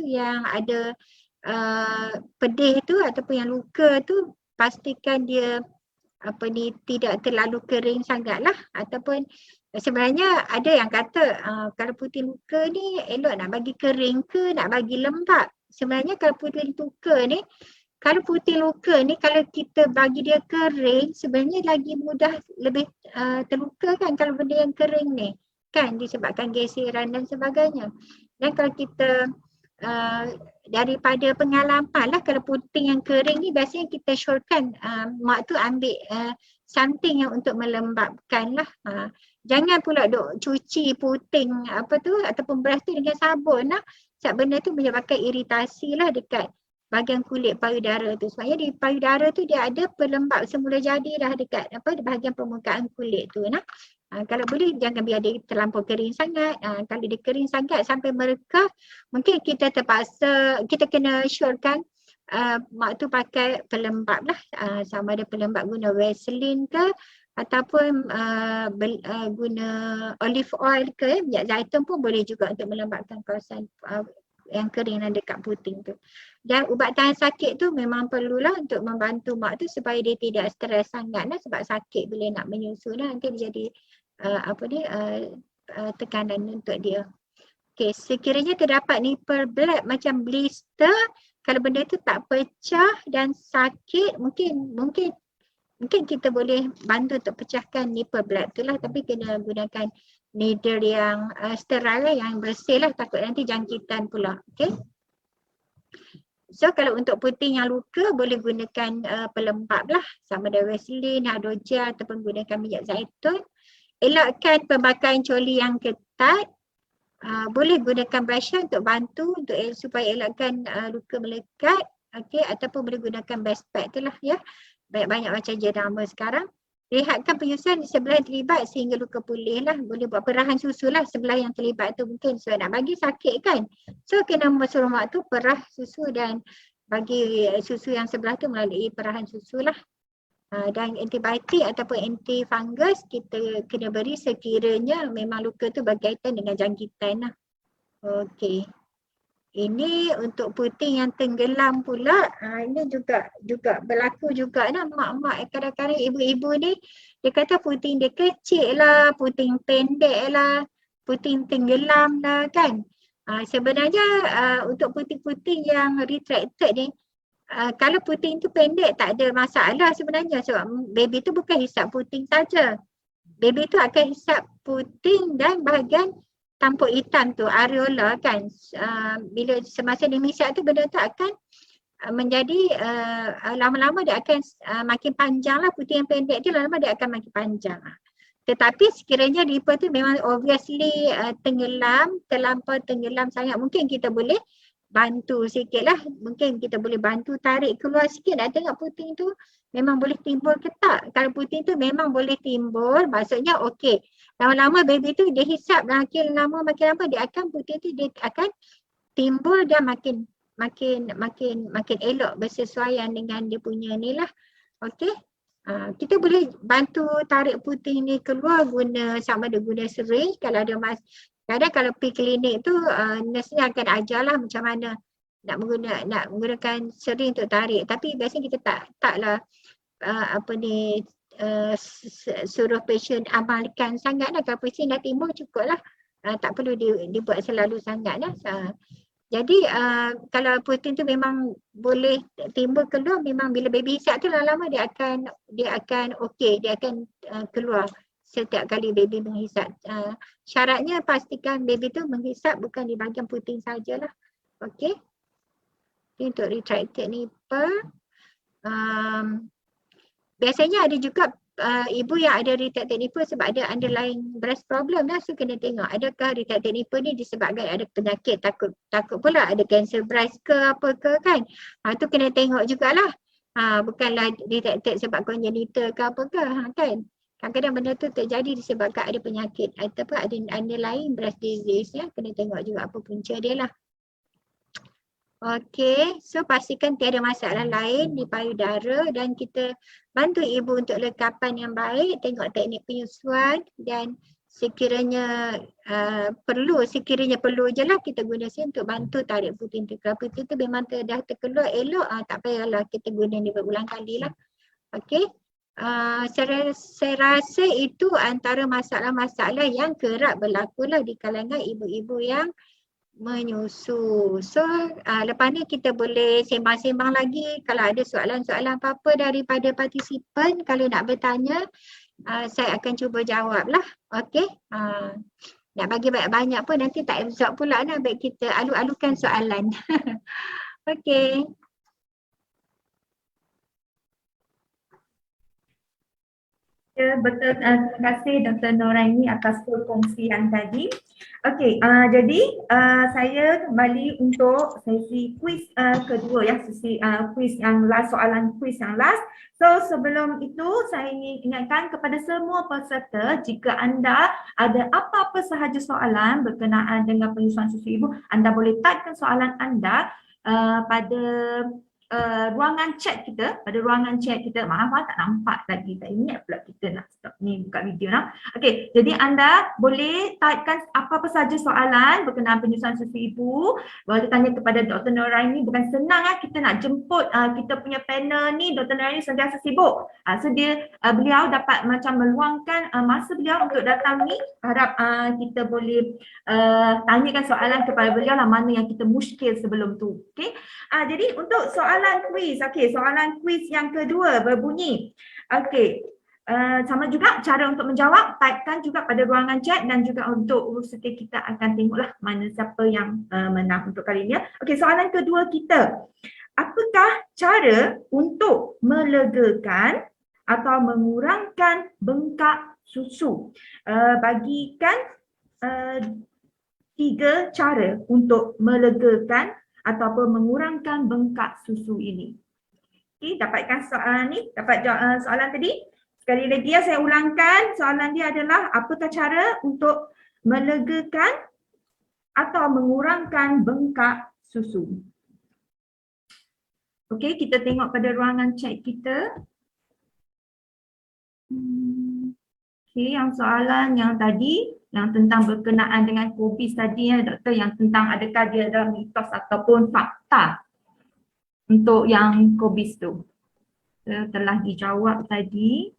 yang ada pedih tu ataupun yang luka tu, pastikan dia tidak terlalu kering sangat lah. Ataupun sebenarnya ada yang kata kalau puting luka ni elok nak bagi kering ke nak bagi lembap. Sebenarnya kalau puting luka ni, kalau kita bagi dia kering sebenarnya lagi mudah lebih terluka kan kalau benda yang kering ni. kan disebabkan geseran dan sebagainya. Dan kalau kita daripada pengalaman lah, kalau puting yang kering ni biasanya kita syorkan mak tu ambil something yang untuk melembabkan lah. Jangan pula duk cuci puting apa tu ataupun beras tu dengan sabun lah. Sebab benda tu menyebabkan iritasi lah dekat bahagian kulit payudara tu. Sebabnya di payudara tu dia ada pelembab semula jadi dah dekat bahagian permukaan kulit tu nah. Kalau boleh jangan biar dia terlampau kering sangat. Kalau dia kering sangat sampai merekah, mungkin kita terpaksa, kita kena syorkan mak tu pakai pelembab lah. Sama ada pelembab guna Vaseline ke ataupun guna olive oil ke, minyak zaitun pun boleh juga untuk melembabkan kawasan yang kering dan dekat puting tu. Dan ubat tahan sakit tu memang perlulah untuk membantu mak tu supaya dia tidak stres sangat lah, sebab sakit bila nak menyusu lah, nanti dia jadi tekanan untuk dia. Okey, sekiranya terdapat nipple bleb macam blister, kalau benda tu tak pecah dan sakit, mungkin kita boleh bantu untuk pecahkan nipple bleb tu lah, tapi kena gunakan needle yang sterile lah, yang bersih lah, takut nanti jangkitan pula. Okay. So kalau untuk puting yang luka boleh gunakan pelembab lah, sama ada Vaseline, hydrogel ataupun gunakan minyak zaitun. Elakkan pemakaian coli yang ketat. Boleh gunakan brush untuk bantu untuk supaya elakkan luka melekat. Okay, ataupun boleh gunakan best pad tu lah ya. Banyak macam jenama sekarang. Rehatkan penyusuan di sebelah yang terlibat sehingga luka pulih lah. Boleh buat perahan susu lah sebelah yang terlibat tu, mungkin sebab nak bagi sakit kan. So kena suruh mak tu perah susu dan bagi susu yang sebelah tu melalui perahan susu lah. Dan antibiotik ataupun antifungus kita kena beri sekiranya memang luka tu berkaitan dengan jangkitan lah. Okey. Ini untuk puting yang tenggelam pula, ini juga berlaku juga nah, mak-mak kadang-kadang ibu-ibu ni dia kata puting dia kecil lah, puting pendek lah, puting tenggelam lah kan. Sebenarnya untuk puting-puting yang retracted ni, kalau puting tu pendek tak ada masalah sebenarnya, sebab baby tu bukan hisap puting saja. Baby tu akan hisap puting dan bahagian tampuk hitam tu, areola kan. Bila semasa dia hisap tu benda tu akan menjadi lama-lama dia akan makin panjang lah, puting yang pendek tu lama-lama dia akan makin panjang. Tetapi sekiranya nipple tu memang obviously terlampau tenggelam sangat, mungkin kita boleh bantu sikit lah. Mungkin kita boleh bantu tarik keluar sikit. Nak tengok puting tu memang boleh timbul ke tak. Kalau puting tu memang boleh timbul, maksudnya okey. Lama-lama baby tu dia hisap makin lama dia akan puting tu dia akan timbul dan makin elok bersesuaian dengan dia punya ni lah. Okey. Kita boleh bantu tarik puting ni keluar sama ada guna syringe. Kalau ada kadang kalau pergi klinik tu nurse-nya akan ajarlah macam mana nak menggunakan syringe untuk tarik. Tapi biasanya kita taklah suruh patient amalkan sangat lah. Kalau patient dah timbul cukup lah. Tak perlu dibuat selalu sangat lah. Jadi kalau puting tu memang boleh timbul keluar, memang bila baby hisap tu lama-lama dia akan okey, dia akan keluar setiap kali baby menghisap. Syaratnya pastikan baby tu menghisap bukan di bahagian puting sajalah. Okey. Ini untuk retracted nipple. Biasanya ada juga ibu yang ada retracted nipple sebab ada underlying breast problem lah. So kena tengok adakah retracted nipple ni disebabkan ada penyakit, takut pula ada cancer breast ke apa ke kan. Tu kena tengok jugalah. Bukanlah retracted sebab congenital ke apa ke kan. Kadang-kadang benda tu terjadi disebabkan ada penyakit ataupun ada underlying breast disease ya. Kena tengok juga apa punca dia lah. Okey, so pastikan tiada masalah lain di payudara dan kita bantu ibu untuk lekapan yang baik, tengok teknik penyusuan dan sekiranya perlu je lah kita guna sini untuk bantu tarik puting tu. Kalau puting tu memang dah terkeluar elok, tak payahlah kita guna ni berulang kali lah. Okey. Saya rasa itu antara masalah-masalah yang kerap berlaku lah di kalangan ibu-ibu yang menyusu. So lepas ni kita boleh sembang-sembang lagi. Kalau ada soalan-soalan apa-apa daripada partisipan, kalau nak bertanya saya akan cuba jawab lah. Okey. Nak bagi banyak-banyak pun nanti tak absorb pula lah. Baik kita alu-alukan soalan. Okey. Ya, betul. Terima kasih Dr. Noraini atas perkongsian tadi. Okey, jadi saya kembali untuk sesi kuis kedua ya, sesi kuis yang last, soalan kuis yang last. So sebelum itu saya ingin ingatkan kepada semua peserta, jika anda ada apa-apa sahaja soalan berkenaan dengan penyusuan susu ibu, anda boleh typekan soalan anda pada ruangan chat kita, maaf tak nampak lagi, tak ingat pula kita nak stop ni buka video nak. Okey, jadi anda boleh typekan apa-apa saja soalan berkenaan penyusuan susu ibu, boleh tanya kepada Dr. Noraini. Bukan senang kita nak jemput kita punya panel ni, Dr. Noraini sentiasa sibuk. So beliau dapat macam meluangkan masa beliau untuk datang ni. Harap kita boleh tanyakan soalan kepada beliau lah, mana yang kita muskil sebelum tu. Okey. Jadi untuk soalan kuis, soalan kuis yang kedua berbunyi, sama juga cara untuk menjawab, typekan juga pada ruangan chat, dan juga untuk setia kita akan tengoklah mana siapa yang menang untuk kali ini. Soalan kedua kita, apakah cara untuk melegakan atau mengurangkan bengkak susu? Bagikan 3 cara untuk melegakan ataupun mengurangkan bengkak susu ini. Okey, dapatkan soalan ni, dapat soalan tadi. Sekali lagi saya ulangkan, soalan dia adalah apakah cara untuk melegakan atau mengurangkan bengkak susu. Okey, kita tengok pada ruangan chat kita. Okey, yang soalan yang tadi, yang tentang berkenaan dengan COVID tadi ya doktor, yang tentang adakah dia adalah mitos ataupun fakta untuk yang COVID tu. Telah dijawab tadi.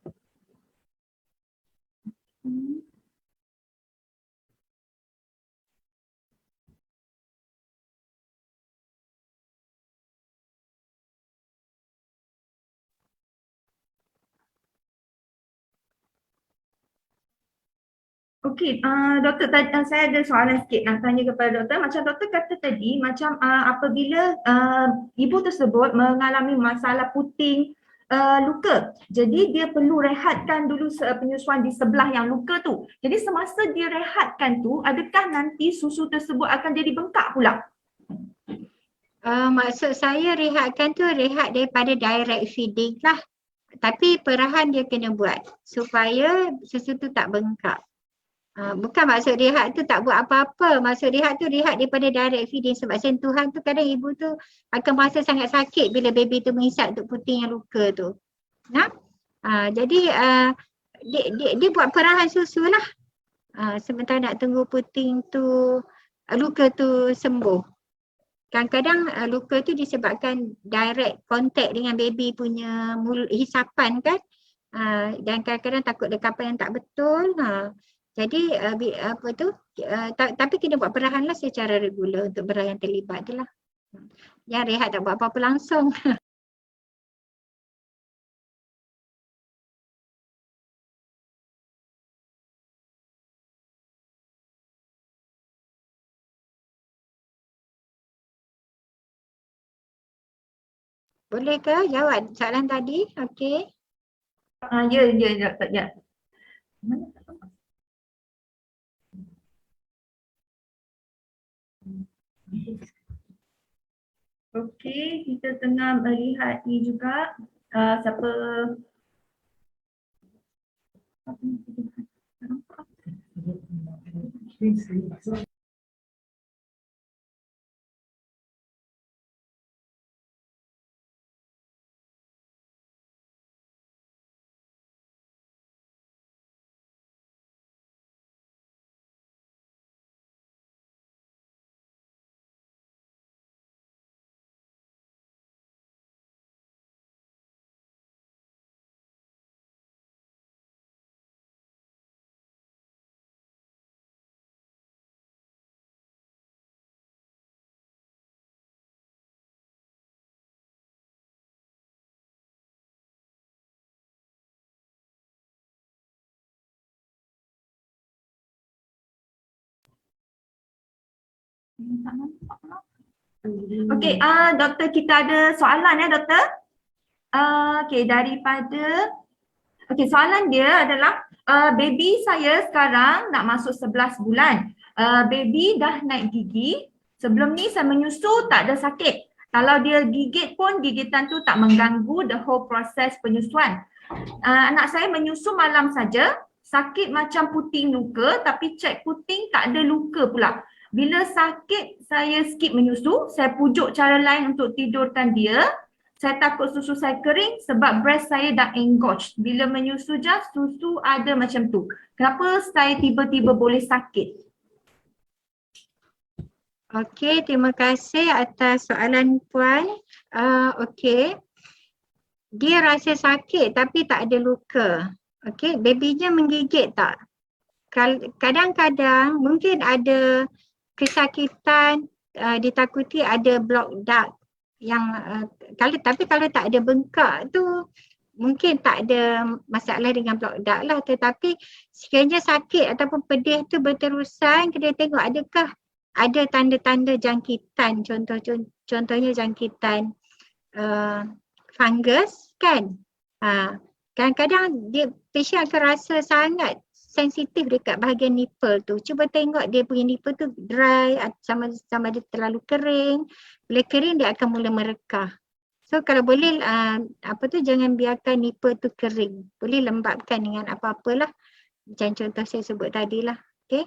Okey, doktor, saya ada soalan sikit nak tanya kepada doktor. Macam doktor kata tadi, macam apabila ibu tersebut mengalami masalah puting luka, jadi dia perlu rehatkan dulu penyusuan di sebelah yang luka tu. Jadi semasa dia rehatkan tu, adakah nanti susu tersebut akan jadi bengkak pula? Maksud saya rehatkan tu rehat daripada direct feeding lah. Tapi perahan dia kena buat supaya susu tu tak bengkak. Bukan maksud rehat tu tak buat apa-apa. Maksud rehat tu rehat daripada direct feeding, sebab sentuhan tu kadang ibu tu akan merasa sangat sakit bila baby tu menghisap untuk puting yang luka tu. Jadi dia buat perahan susu lah. Sementara nak tunggu puting tu, luka tu sembuh. Kadang-kadang luka tu disebabkan direct contact dengan baby punya hisapan kan. Dan kadang-kadang takut dekapan yang tak betul. Jadi tapi kena buat perahan lah secara regular untuk beras yang terlibat tu lah. Yang rehat tak buat apa-apa langsung. Boleh ke jawab soalan tadi? Okey. Ya doktor, ya. Okey, kita tengah melihat ni juga siapa Okey, doktor, kita ada soalan ya doktor. Okey, soalan dia adalah baby saya sekarang nak masuk 11 bulan. Baby dah naik gigi. Sebelum ni saya menyusu tak ada sakit. Kalau dia gigit pun gigitan tu tak mengganggu the whole proses penyusuan. Anak saya menyusu malam saja, sakit macam puting luka tapi cek puting tak ada luka pula. Bila sakit saya skip menyusu, saya pujuk cara lain untuk tidurkan dia. Saya takut susu saya kering sebab breast saya dah engorged. Bila menyusu je susu ada macam tu. Kenapa saya tiba-tiba boleh sakit? Okey, terima kasih atas soalan Puan. Okey. Dia rasa sakit tapi tak ada luka. Okey, babynya menggigit tak? Kadang-kadang mungkin ada kesakitan, ditakuti ada block duct yang tapi kalau tak ada bengkak tu mungkin tak ada masalah dengan block duct lah, tetapi sekiranya sakit ataupun pedih tu berterusan, kena tengok adakah ada tanda-tanda jangkitan, contohnya jangkitan fungus kan. Kadang-kadang patient akan rasa sangat sensitif dekat bahagian nipple tu. Cuba tengok dia punya nipple tu dry, sama dia terlalu kering. Bila kering dia akan mula merekah. So kalau boleh jangan biarkan nipple tu kering. Boleh lembapkan dengan apa-apalah. Macam contoh saya sebut tadi lah. Okay.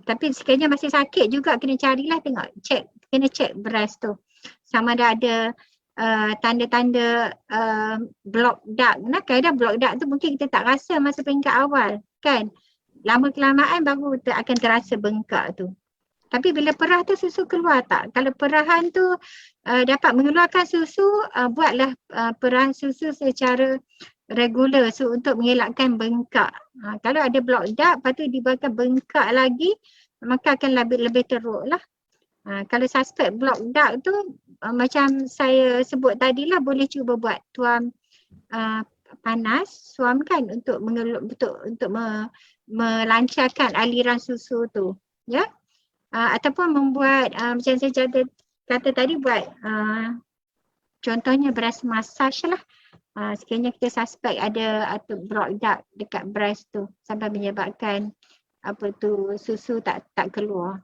Tapi sekiranya masih sakit juga kena carilah, tengok, kena check breast tu. Sama ada tanda-tanda block duct. Kadang block duct tu mungkin kita tak rasa masa peringkat awal kan. Lama kelamaan baru akan terasa bengkak tu. Tapi bila perah tu susu keluar tak? Kalau perahan tu dapat mengeluarkan susu, buatlah perahan susu secara regular untuk mengelakkan bengkak. Kalau ada block duct, lepas tu dibuatkan bengkak lagi, maka akan lebih teruk lah. Kalau suspek block duct tu, macam saya sebut tadilah, boleh cuba buat tuam panas, suamkan untuk melancarkan aliran susu tu. Ya. Ataupun membuat macam saya kata tadi, buat contohnya breast massage lah. Sekiranya kita suspek ada block duct dekat breast tu sampai menyebabkan susu tak keluar.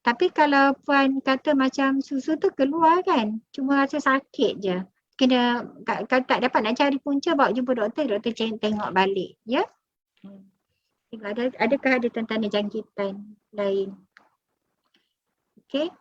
Tapi kalau Puan kata macam susu tu keluar kan, cuma rasa sakit je. Kalau tak dapat nak cari punca, bawa jumpa doktor tengok balik. Ya. Tengok adakah ada tanda jangkitan lain. Okey.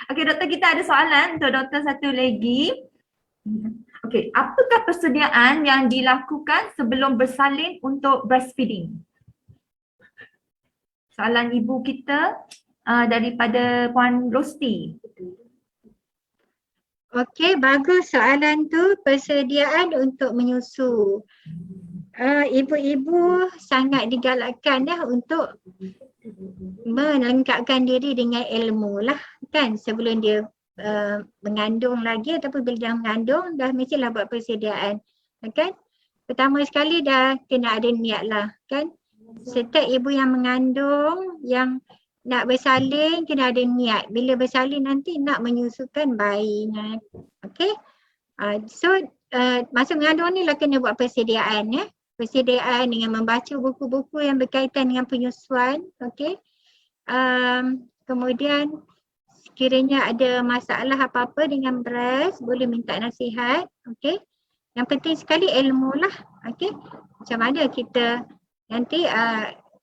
Okey doktor, kita ada soalan untuk doktor satu lagi. Okey, apakah persediaan yang dilakukan sebelum bersalin untuk breastfeeding? Soalan ibu kita daripada Puan Rosti. Okey, bagus soalan tu, persediaan untuk menyusu. Ibu-ibu sangat digalakkan untuk melengkapkan diri dengan ilmu lah kan, sebelum dia mengandung lagi ataupun bila dah mengandung dah mestilah buat persediaan kan. Pertama sekali dah kena ada niat lah kan. Setiap ibu yang mengandung yang nak bersalin kena ada niat bila bersalin nanti nak menyusukan bayinya. Okey. Masa mengandung ni lah kena buat persediaan ya. Persediaan dengan membaca buku-buku yang berkaitan dengan penyusuan. Okey. Kemudian sekiranya ada masalah apa-apa dengan breast, boleh minta nasihat. Okey. Yang penting sekali ilmu lah. Okey. Macam mana kita nanti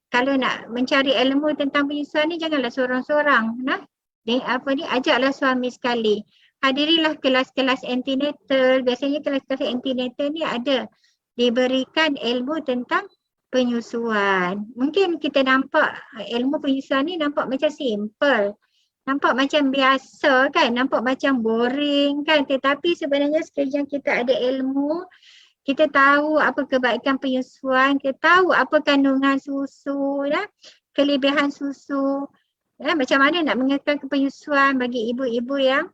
kalau nak mencari ilmu tentang penyusuan ni janganlah seorang-seorang. Nah, ajaklah suami sekali. Hadirilah kelas-kelas antenatal. Biasanya kelas-kelas antenatal ni ada diberikan ilmu tentang penyusuan. Mungkin kita nampak ilmu penyusuan ni nampak macam simple. Nampak macam biasa kan, nampak macam boring kan. Tetapi sebenarnya sekiranya kita ada ilmu, kita tahu apa kebaikan penyusuan, kita tahu apa kandungan susu, ya, kelebihan susu, ya, macam mana nak mengekalkan penyusuan bagi ibu-ibu yang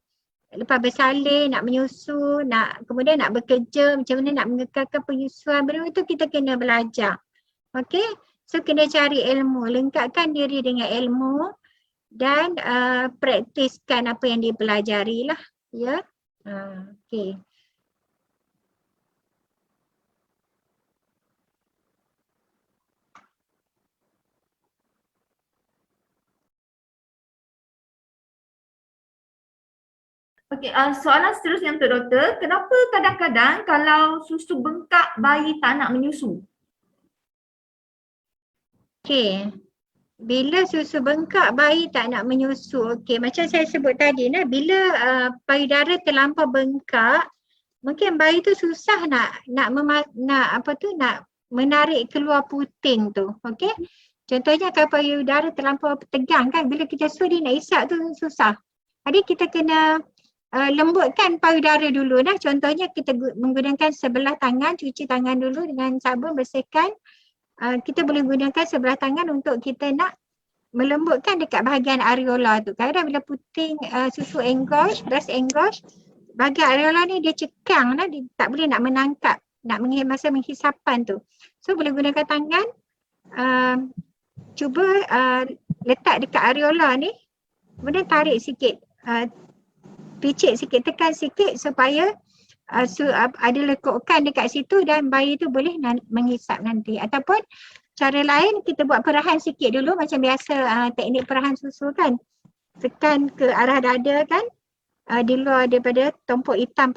lepas bersalin, nak menyusu, kemudian nak bekerja, macam mana nak mengekalkan penyusuan, benda itu kita kena belajar. Okey, so kena cari ilmu, lengkapkan diri dengan ilmu dan praktiskan apa yang dipelajari lah, ya. Okey. Okey, soalan seterusnya untuk doktor, kenapa kadang-kadang kalau susu bengkak bayi tak nak menyusu? Okey. Bila susu bengkak bayi tak nak menyusu. Okey, macam saya sebut tadi nah, bila payudara terlampau bengkak, mungkin bayi tu susah nak menarik keluar puting tu. Okey. Contohnya kalau payudara terlampau tegang kan, bila kita susu dia nak isap tu susah. Jadi kita kena lembutkan payudara dulu nah. Contohnya kita menggunakan sebelah tangan, cuci tangan dulu dengan sabun, bersihkan. Kita boleh gunakan sebelah tangan untuk kita nak melembutkan dekat bahagian areola tu. Kadang-kadang bila puting susu engorge, breast engorge, bahagian areola ni dia cekang, dia tak boleh nak menangkap, nak masa menghisapan tu. So boleh gunakan tangan, cuba letak dekat areola ni, kemudian tarik sikit, picit sikit, tekan sikit supaya ada lekukan dekat situ dan bayi tu boleh menghisap nanti. Ataupun cara lain kita buat perahan sikit dulu macam biasa teknik perahan susu kan. Tekan ke arah dada kan, di luar daripada tumpuk hitam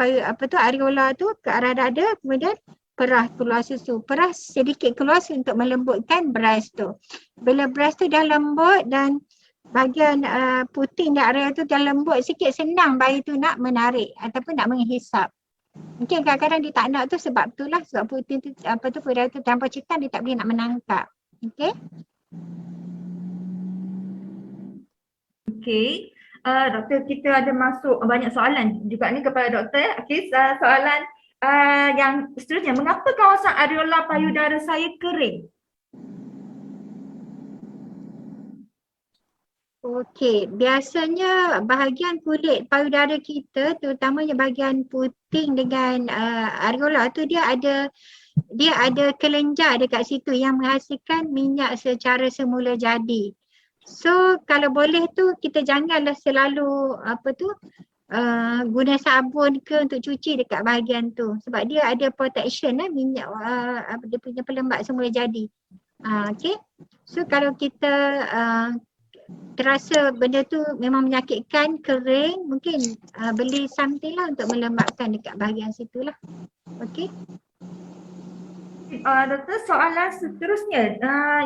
areola tu ke arah dada, kemudian perah keluar susu. Perah sedikit keluar untuk melembutkan breast tu. Bila breast tu dah lembut dan bahagian puting dan area tu dah lembut sikit, senang bayi tu nak menarik ataupun nak menghisap. Mungkin kadang-kadang dia tak nak tu sebab itulah, sebab puting tu payudara tu terlampau cekang, dia tak boleh nak menangkap. Okey. Okey. Doktor, kita ada masuk banyak soalan juga ni kepada doktor. Okey, soalan yang seterusnya, mengapa kawasan areola payudara saya kering? Okey, biasanya bahagian kulit payudara kita, terutamanya bahagian puting dengan areola tu dia ada kelenjar dekat situ yang menghasilkan minyak secara semula jadi. So kalau boleh tu kita janganlah selalu guna sabun ke untuk cuci dekat bahagian tu, sebab dia ada protection minyak dia punya pelembab semula jadi. Okey. So kalau kita terasa benda tu memang menyakitkan, kering, mungkin beli something lah untuk melembabkan dekat bahagian situ lah. Okey. Doktor, soalan seterusnya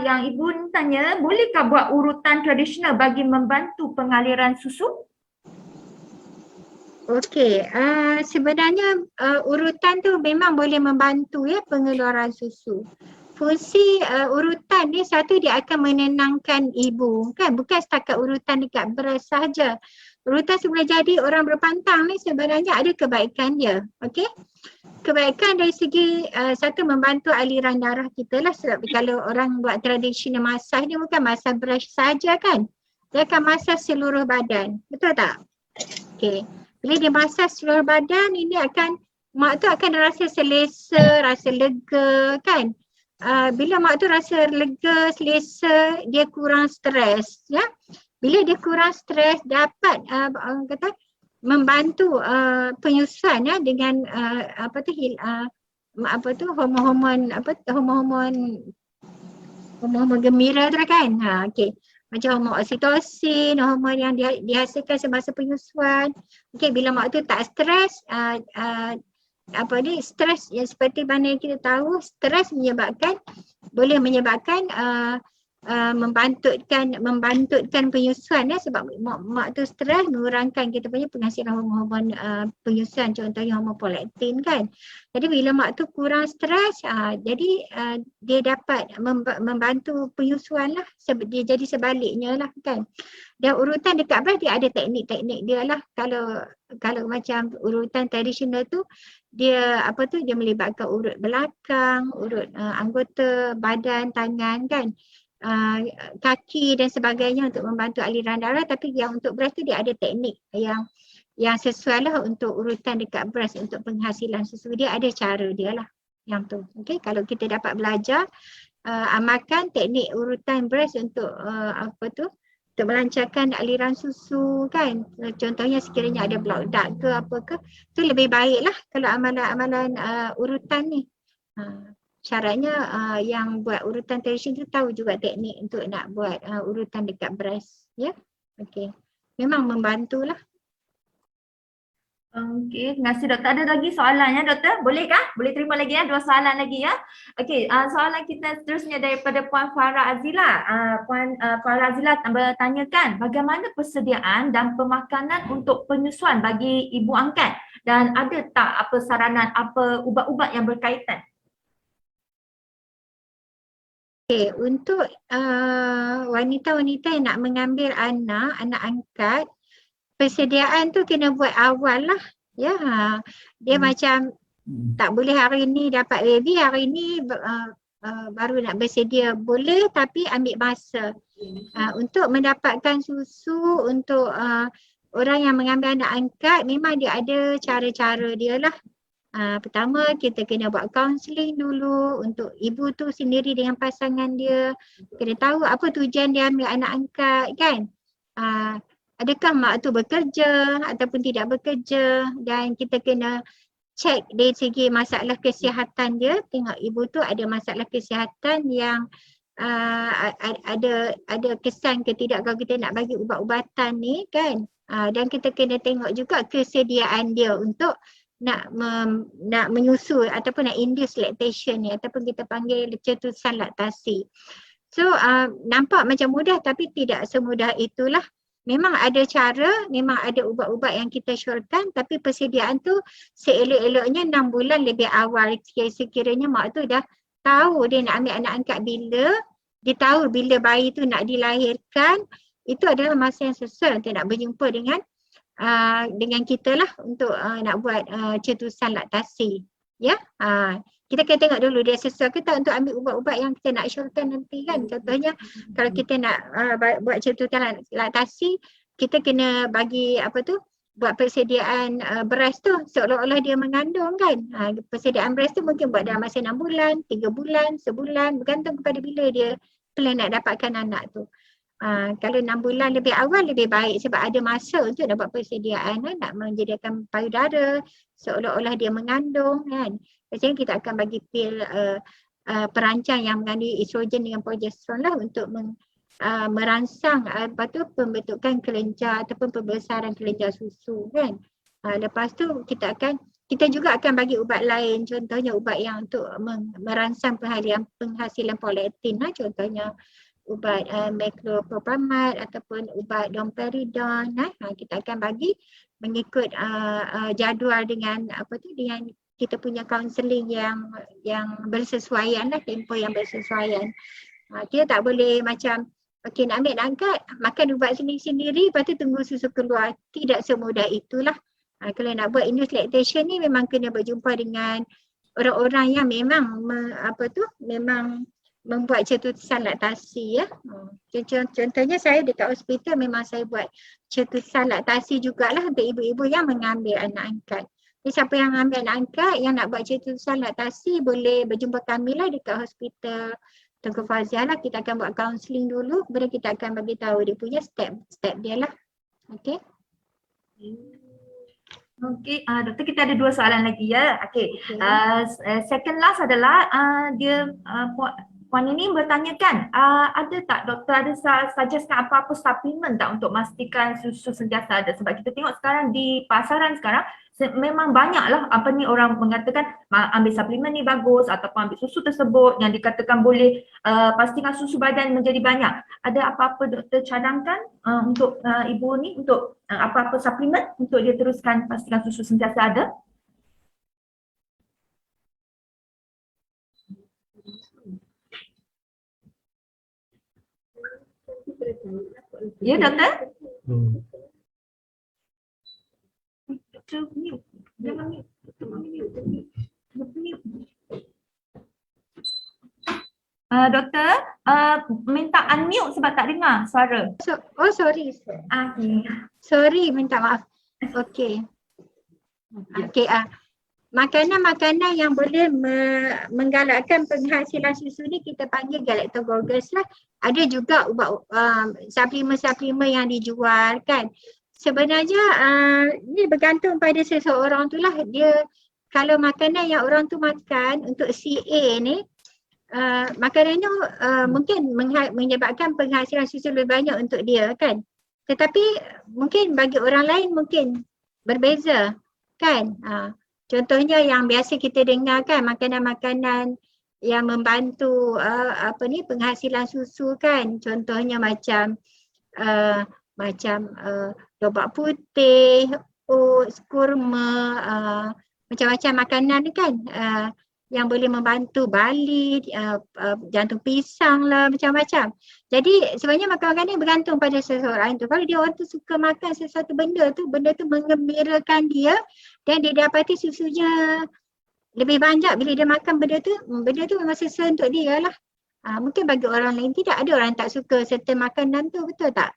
yang ibu tanya, bolehkah buat urutan tradisional bagi membantu pengaliran susu? Okey, sebenarnya urutan tu memang boleh membantu ya pengeluaran susu. Fungsi urutan ni, satu dia akan menenangkan ibu kan, bukan setakat urutan dekat breast sahaja. Urutan semula jadi orang berpantang ni sebenarnya ada kebaikan dia. Okey. Kebaikan dari segi satu membantu aliran darah kita lah, sebab kalau orang buat traditional massage ni bukan massage breast saja kan. Dia akan massage seluruh badan. Betul tak? Okey. Bila dia massage seluruh badan, ini mak tu akan rasa selesa, rasa lega kan. Bila mak tu rasa lega, selesa, dia kurang stres ya. Bila dia kurang stres, dapat membantu penyusuan ya dengan hormon gembira tu kan. Okey. Macam hormon oksitosin, hormon yang dihasilkan semasa penyusuan. Okey, bila mak tu tak stres, stres yang seperti mana yang kita tahu, stres boleh menyebabkan membantutkan penyusuan sebab mak tu stres mengurangkan kita punya penghasilan hormon penyusuan, contohnya hormon prolaktin kan. Jadi bila mak tu kurang stres, jadi dia dapat membantu penyusuan lah, dia jadi sebaliknya lah kan. Dan urutan dekat beras dia ada teknik-teknik dia lah. Kalau macam urutan tradisional tu dia dia melibatkan urut belakang, urut anggota badan, tangan kan. Kaki dan sebagainya untuk membantu aliran darah, tapi yang untuk beras tu dia ada teknik yang sesuai lah untuk urutan dekat beras untuk penghasilan susu. Dia ada cara dia lah yang tu. Okay, kalau kita dapat belajar amalkan teknik urutan beras untuk untuk melancarkan aliran susu kan. Contohnya sekiranya ada block duct ke apa ke, tu lebih baik lah kalau amalan-amalan urutan ni. Syaratnya yang buat urutan tradisional tu tahu juga teknik untuk nak buat urutan dekat beras. Ya, okey. Memang membantulah. Okey, terima kasih doktor. Ada lagi soalannya doktor? Boleh kah? Boleh terima lagi ya, 2 soalan lagi ya. Okey, soalan kita seterusnya daripada Puan Farah Azila. Puan Farah Azila bertanyakan bagaimana persediaan dan pemakanan untuk penyusuan bagi ibu angkat dan ada tak apa saranan, apa ubat-ubat yang berkaitan? Okay, untuk wanita-wanita yang nak mengambil anak angkat, persediaan tu kena buat awal lah. Ya, dia macam tak boleh hari ni dapat baby, hari ni baru nak bersedia. Boleh tapi ambil masa. Untuk mendapatkan susu untuk orang yang mengambil anak angkat, memang dia ada cara-cara dia lah. Pertama kita kena buat kaunseling dulu untuk ibu tu sendiri dengan pasangan dia. Kena tahu apa tujuan dia ambil anak angkat kan. Adakah mak tu bekerja ataupun tidak bekerja, dan kita kena cek dari segi masalah kesihatan dia. Tengok ibu tu ada masalah kesihatan yang ada kesan ke tidak kalau kita nak bagi ubat-ubatan ni kan. Dan kita kena tengok juga kesediaan dia untuk nak menyusu ataupun nak induce lactation ni, ataupun kita panggil cetusan laktasi. So nampak macam mudah tapi tidak semudah itulah. Memang ada cara, memang ada ubat-ubat yang kita syorkan, tapi persediaan tu seelok-eloknya 6 bulan lebih awal. Sekiranya mak tu dah tahu dia nak ambil anak angkat bila, dia tahu bila bayi tu nak dilahirkan, itu adalah masa yang sesuai untuk nak berjumpa dengan kita lah untuk nak buat cetusan laktasi. Ya, kita kena tengok dulu dia sesuai ke tak untuk ambil ubat-ubat yang kita nak syorkan nanti kan. Contohnya kalau kita nak buat cetusan laktasi, kita kena bagi buat persediaan beras tu seolah-olah dia mengandung kan. Persediaan beras tu mungkin buat dalam masa 6 bulan, 3 bulan, sebulan, bergantung kepada bila dia plan nak dapatkan anak tu. Kalau 6 bulan lebih awal lebih baik sebab ada masa untuk nak buat persediaan nak menyediakan payudara seolah-olah dia mengandung kan. Biasanya kita akan bagi pil perancang yang mengandungi estrogen dengan progesteron lah untuk merangsang pembentukan kelenjar ataupun pembesaran kelenjar susu kan. Lepas tu kita juga akan bagi ubat lain, contohnya ubat yang untuk merangsang penghasilan prolaktin lah, contohnya ubat meclopropamide ataupun ubat domperidone. Kita akan bagi mengikut jadual dengan dengan kita punya kaunseling yang bersesuaian lah, tempoh yang bersesuaian. Kita tak boleh macam nak ambil nak angkat, makan ubat sendiri-sendiri lepas tu tunggu susu keluar. Tidak semudah itulah. Kalau nak buat induced lactation ni memang kena berjumpa dengan orang-orang yang memang memang membuat cetusan laktasi ya. Contohnya saya dekat hospital memang saya buat cetusan laktasi jugalah untuk ibu-ibu yang mengambil anak angkat. Jadi siapa yang ambil anak angkat yang nak buat cetusan laktasi boleh berjumpa kami lah dekat hospital Tengku Faziah lah. Kita akan buat kaunseling dulu, kemudian kita akan bagi tahu dia punya step dia lah. Okey. Okey, doktor kita ada 2 soalan lagi ya. Okey. Second last adalah Puan ini bertanyakan, ada tak doktor ada suggestkan apa-apa suplemen tak untuk memastikan susu sentiasa ada? Sebab kita tengok sekarang di pasaran sekarang memang banyaklah orang mengatakan ambil suplemen ni bagus ataupun ambil susu tersebut yang dikatakan boleh pastikan susu badan menjadi banyak. Ada apa-apa doktor cadangkan untuk ibu ni untuk apa-apa suplemen untuk dia teruskan pastikan susu sentiasa ada? Ya doktor? Doktor mute. Jangan mute. Doktor mute. Mute. Doktor, minta unmute sebab tak dengar suara. Sorry. Okay. Sorry, minta maaf. Okey. Okey, makanan-makanan yang boleh menggalakkan penghasilan susu ni kita panggil galactogorgons lah. Ada juga ubat suplemen-suplemen yang dijual kan. Sebenarnya ni bergantung pada seseorang tu lah. Dia kalau makanan yang orang tu makan untuk CA ni, makanan tu mungkin menyebabkan penghasilan susu lebih banyak untuk dia kan. Tetapi mungkin bagi orang lain mungkin berbeza kan. Contohnya yang biasa kita dengar kan, makanan-makanan yang membantu penghasilan susu kan. Contohnya macam lobak putih, oats, kurma, macam-macam makanan ni kan yang boleh membantu bali, jantung pisang lah, macam-macam. Jadi sebenarnya makanan ni bergantung pada seseorang tu. Kalau dia orang tu suka makan sesuatu benda tu menggembirakan dia dan dia dapati susunya lebih banyak bila dia makan benda tu memang sesuai untuk dia lah. Mungkin bagi orang lain tidak, ada orang tak suka serta makanan tu, betul tak?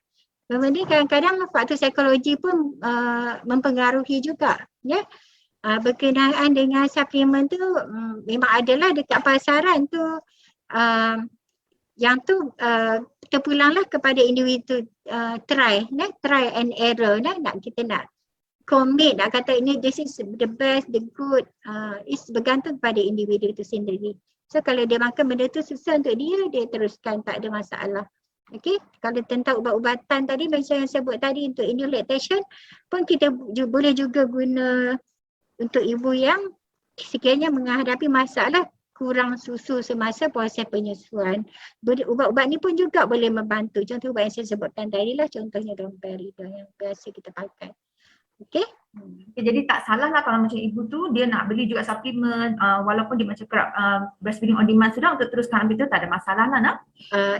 Kemudian kadang-kadang faktor psikologi pun mempengaruhi juga, ya. Berkenaan dengan suplemen tu memang adalah dekat pasaran tu, yang tu terpulanglah kepada individu try and error kita nak commit, nak kata ini this is the best, the good, is bergantung pada individu itu sendiri. So kalau dia makan benda tu susah untuk dia teruskan, tak ada masalah. Okey, kalau tentang ubat-ubatan tadi macam yang saya sebut tadi untuk induced lactation pun kita boleh juga guna untuk ibu yang sekiranya menghadapi masalah kurang susu semasa proses penyusuan. Ubat-ubat ni pun juga boleh membantu. Contoh ubat yang saya sebutkan tadi lah, contohnya domperidone yang biasa kita pakai. Okey. Jadi tak salah lah kalau macam ibu tu dia nak beli juga suplemen walaupun dia macam kerap breastfeeding on demand sudah untuk teruskan ambil tu tak ada masalah lah nak.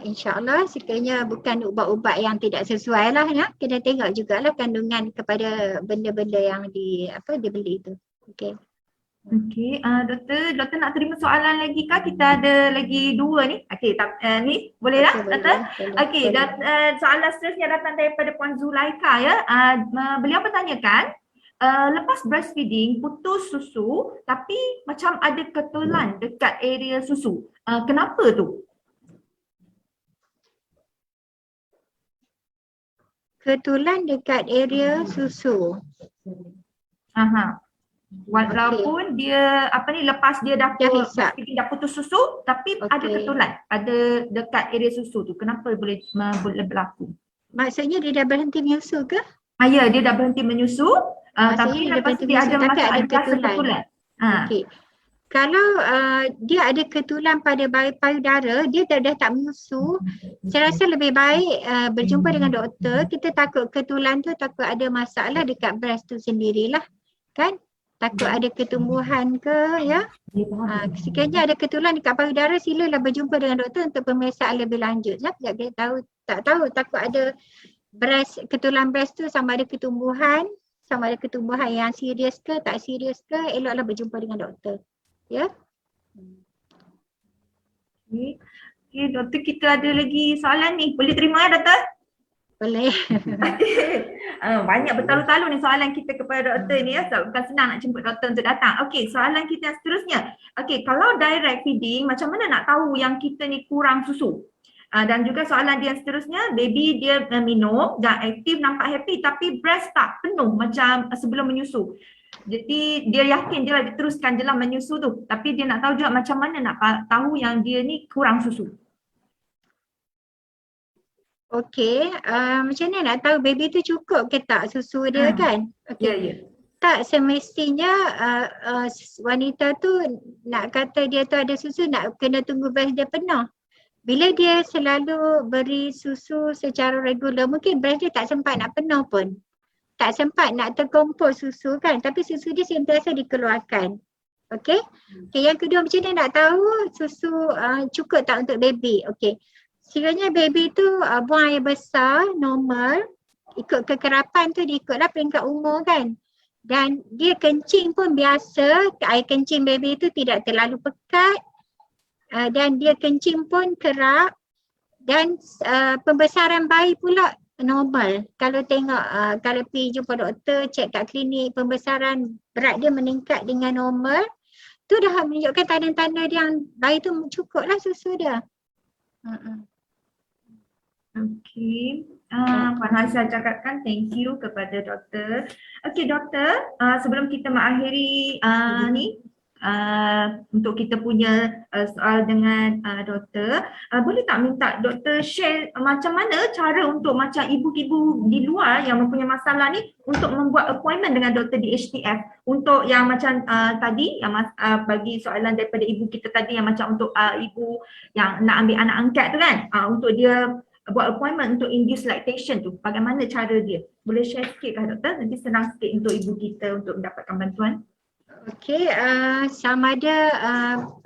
InsyaAllah sekiranya bukan ubat-ubat yang tidak sesuai lah nak. Kena tengok jugalah kandungan kepada benda-benda yang dibeli tu. Okey. Okey, doktor nak terima soalan lagi kah? Kita ada lagi 2 ni. Okey, ni boleh lah doktor? Okey, soalan seterusnya datang daripada Puan Zulaika ya. Beliau bertanyakan, lepas breastfeeding putus susu tapi macam ada ketulan dekat area susu. Kenapa tu? Ketulan dekat area susu. Walaupun dia lepas dia dah putus susu tapi ada ketulan ada dekat area susu tu. Kenapa boleh berlaku? Maksudnya dia dah berhenti menyusu ke? Ya, dia dah berhenti menyusu tapi lepas dia ada masalah ketulan. Okey. Kalau dia ada ketulan pada payudara, dia dah tak menyusu, saya rasa lebih baik berjumpa dengan doktor. Kita takut ketulan tu, takut ada masalah dekat breast tu sendirilah. Kan? Takut ada ketumbuhan ke, ya. Sekiranya ada ketulan dekat payudara, silalah berjumpa dengan doktor untuk pemeriksaan lebih lanjut. Sekejap kita takut ada ketulan breast tu sama ada ketumbuhan yang serius ke tak serius ke, eloklah berjumpa dengan doktor. Ya. Okey, doktor, kita ada lagi soalan ni. Boleh terima ya doktor? Boleh. Banyak bertalu-talu ni soalan kita kepada doktor ni ya. Bukan senang nak jemput doktor untuk datang. Okey, soalan kita yang seterusnya. Okey, kalau direct feeding, macam mana nak tahu yang kita ni kurang susu? Dan juga soalan dia yang seterusnya, baby dia minum dan aktif, nampak happy tapi breast tak penuh macam sebelum menyusu. Jadi dia yakin dia teruskan je lah menyusu tu. Tapi dia nak tahu juga macam mana nak tahu yang dia ni kurang susu. Okey, macam mana nak tahu baby tu cukup ke tak susu dia kan? Okey. Ya. tak semestinya wanita tu nak kata dia tu ada susu, nak kena tunggu breast dia penuh. Bila dia selalu beri susu secara regular, mungkin breast dia tak sempat nak penuh pun. Tak sempat nak terkumpul susu kan, tapi susu dia sentiasa dikeluarkan. Okey. Okay, yang kedua macam mana nak tahu susu cukup tak untuk baby? Okey. Sekiranya baby tu buang air besar, normal, ikut kekerapan tu diikutlah peringkat umur kan. Dan dia kencing pun biasa, air kencing baby tu tidak terlalu pekat dan dia kencing pun kerap dan pembesaran bayi pula normal. Kalau tengok, kalau pergi jumpa doktor, cek kat klinik, pembesaran berat dia meningkat dengan normal, tu dah menunjukkan tanda-tanda yang bayi tu cukup lah susu dia. Okey. Puan Haizah cakapkan thank you kepada doktor. Okey doktor, sebelum kita mengakhiri untuk kita punya soal dengan doktor, boleh tak minta doktor share macam mana cara untuk macam ibu-ibu di luar yang mempunyai masalah ni untuk membuat appointment dengan doktor di HTF untuk yang macam tadi yang bagi soalan daripada ibu kita tadi yang macam untuk ibu yang nak ambil anak angkat tu kan, untuk dia buat appointment untuk induced lactation tu, bagaimana cara dia? Boleh share sikit kah doktor? Nanti senang sikit untuk ibu kita untuk mendapatkan bantuan. Okey, sama ada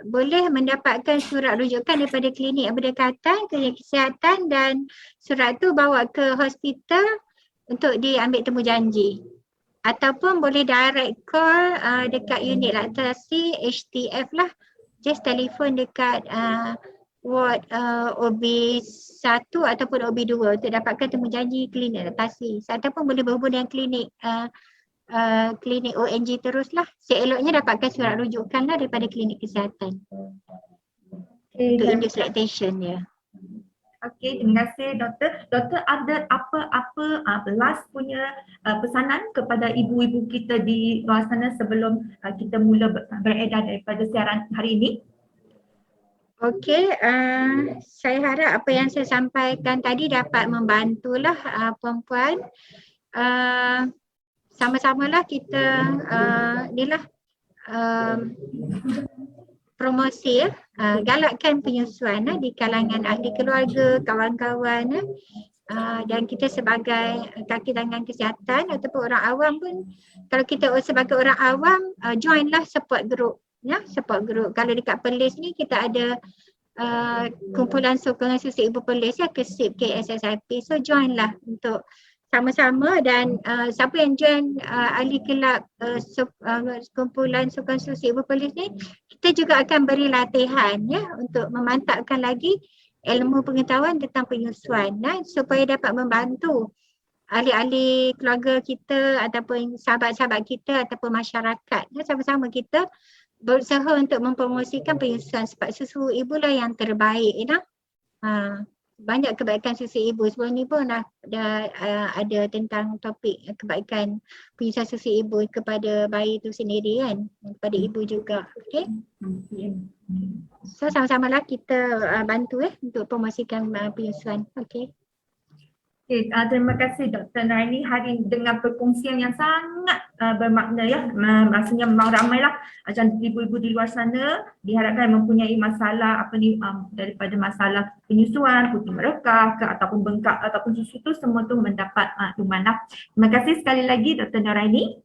boleh mendapatkan surat rujukan daripada klinik yang berdekatan, klinik kesihatan, dan surat tu bawa ke hospital untuk diambil temu janji. Ataupun boleh direct call dekat unit laktasi HTF lah. Just telefon dekat ward OB1 ataupun OB2 untuk dapatkan temu janji klinik laktasi. Ataupun boleh berhubung dengan klinik klinik ONG teruslah. Seeloknya dapatkan surat rujukan lah daripada klinik kesihatan. Untuk induced lactation ya. Okey, terima kasih doktor. Doktor ada apa-apa last punya pesanan kepada ibu-ibu kita di luar sana sebelum kita mula beredar daripada siaran hari ini? Okey, saya harap apa yang saya sampaikan tadi dapat membantulah puan-puan. Sama-samalah kita promosi galakkan penyusuan di kalangan ahli keluarga, kawan-kawan dan kita sebagai kaki tangan kesihatan ataupun orang awam pun, kalau kita sebagai orang awam joinlah support group. Ya, support group. Kalau dekat Perlis ni kita ada kumpulan sokongan susu ibu Perlis ya, KSIP, KSSIP. So join lah untuk sama-sama dan siapa yang join ahli kelab kumpulan sokongan susu ibu Perlis ni, kita juga akan beri latihan ya untuk memantapkan lagi ilmu pengetahuan tentang penyusuan supaya dapat membantu ahli-ahli keluarga kita ataupun sahabat-sahabat kita ataupun masyarakat. Sama-sama kita berusaha untuk mempromosikan penyusuan sebab susu ibu lah yang terbaik banyak kebaikan susu ibu. Sebelum ni pun dah ada tentang topik kebaikan penyusuan susu ibu kepada bayi itu sendiri kan, kepada ibu juga. Okey. So sama-samalah kita bantu untuk promosikan penyusuan. Okey. Okay, terima kasih Dr. Nuraini hari ini dengan perkongsian yang sangat bermakna ya. Rasanya memang ramailah macam ibu-ibu di luar sana diharapkan mempunyai masalah daripada masalah penyusuan, putih merekah ke ataupun bengkak ataupun susu tu semua tu mendapat makluman lah. Terima kasih sekali lagi Dr. Nuraini.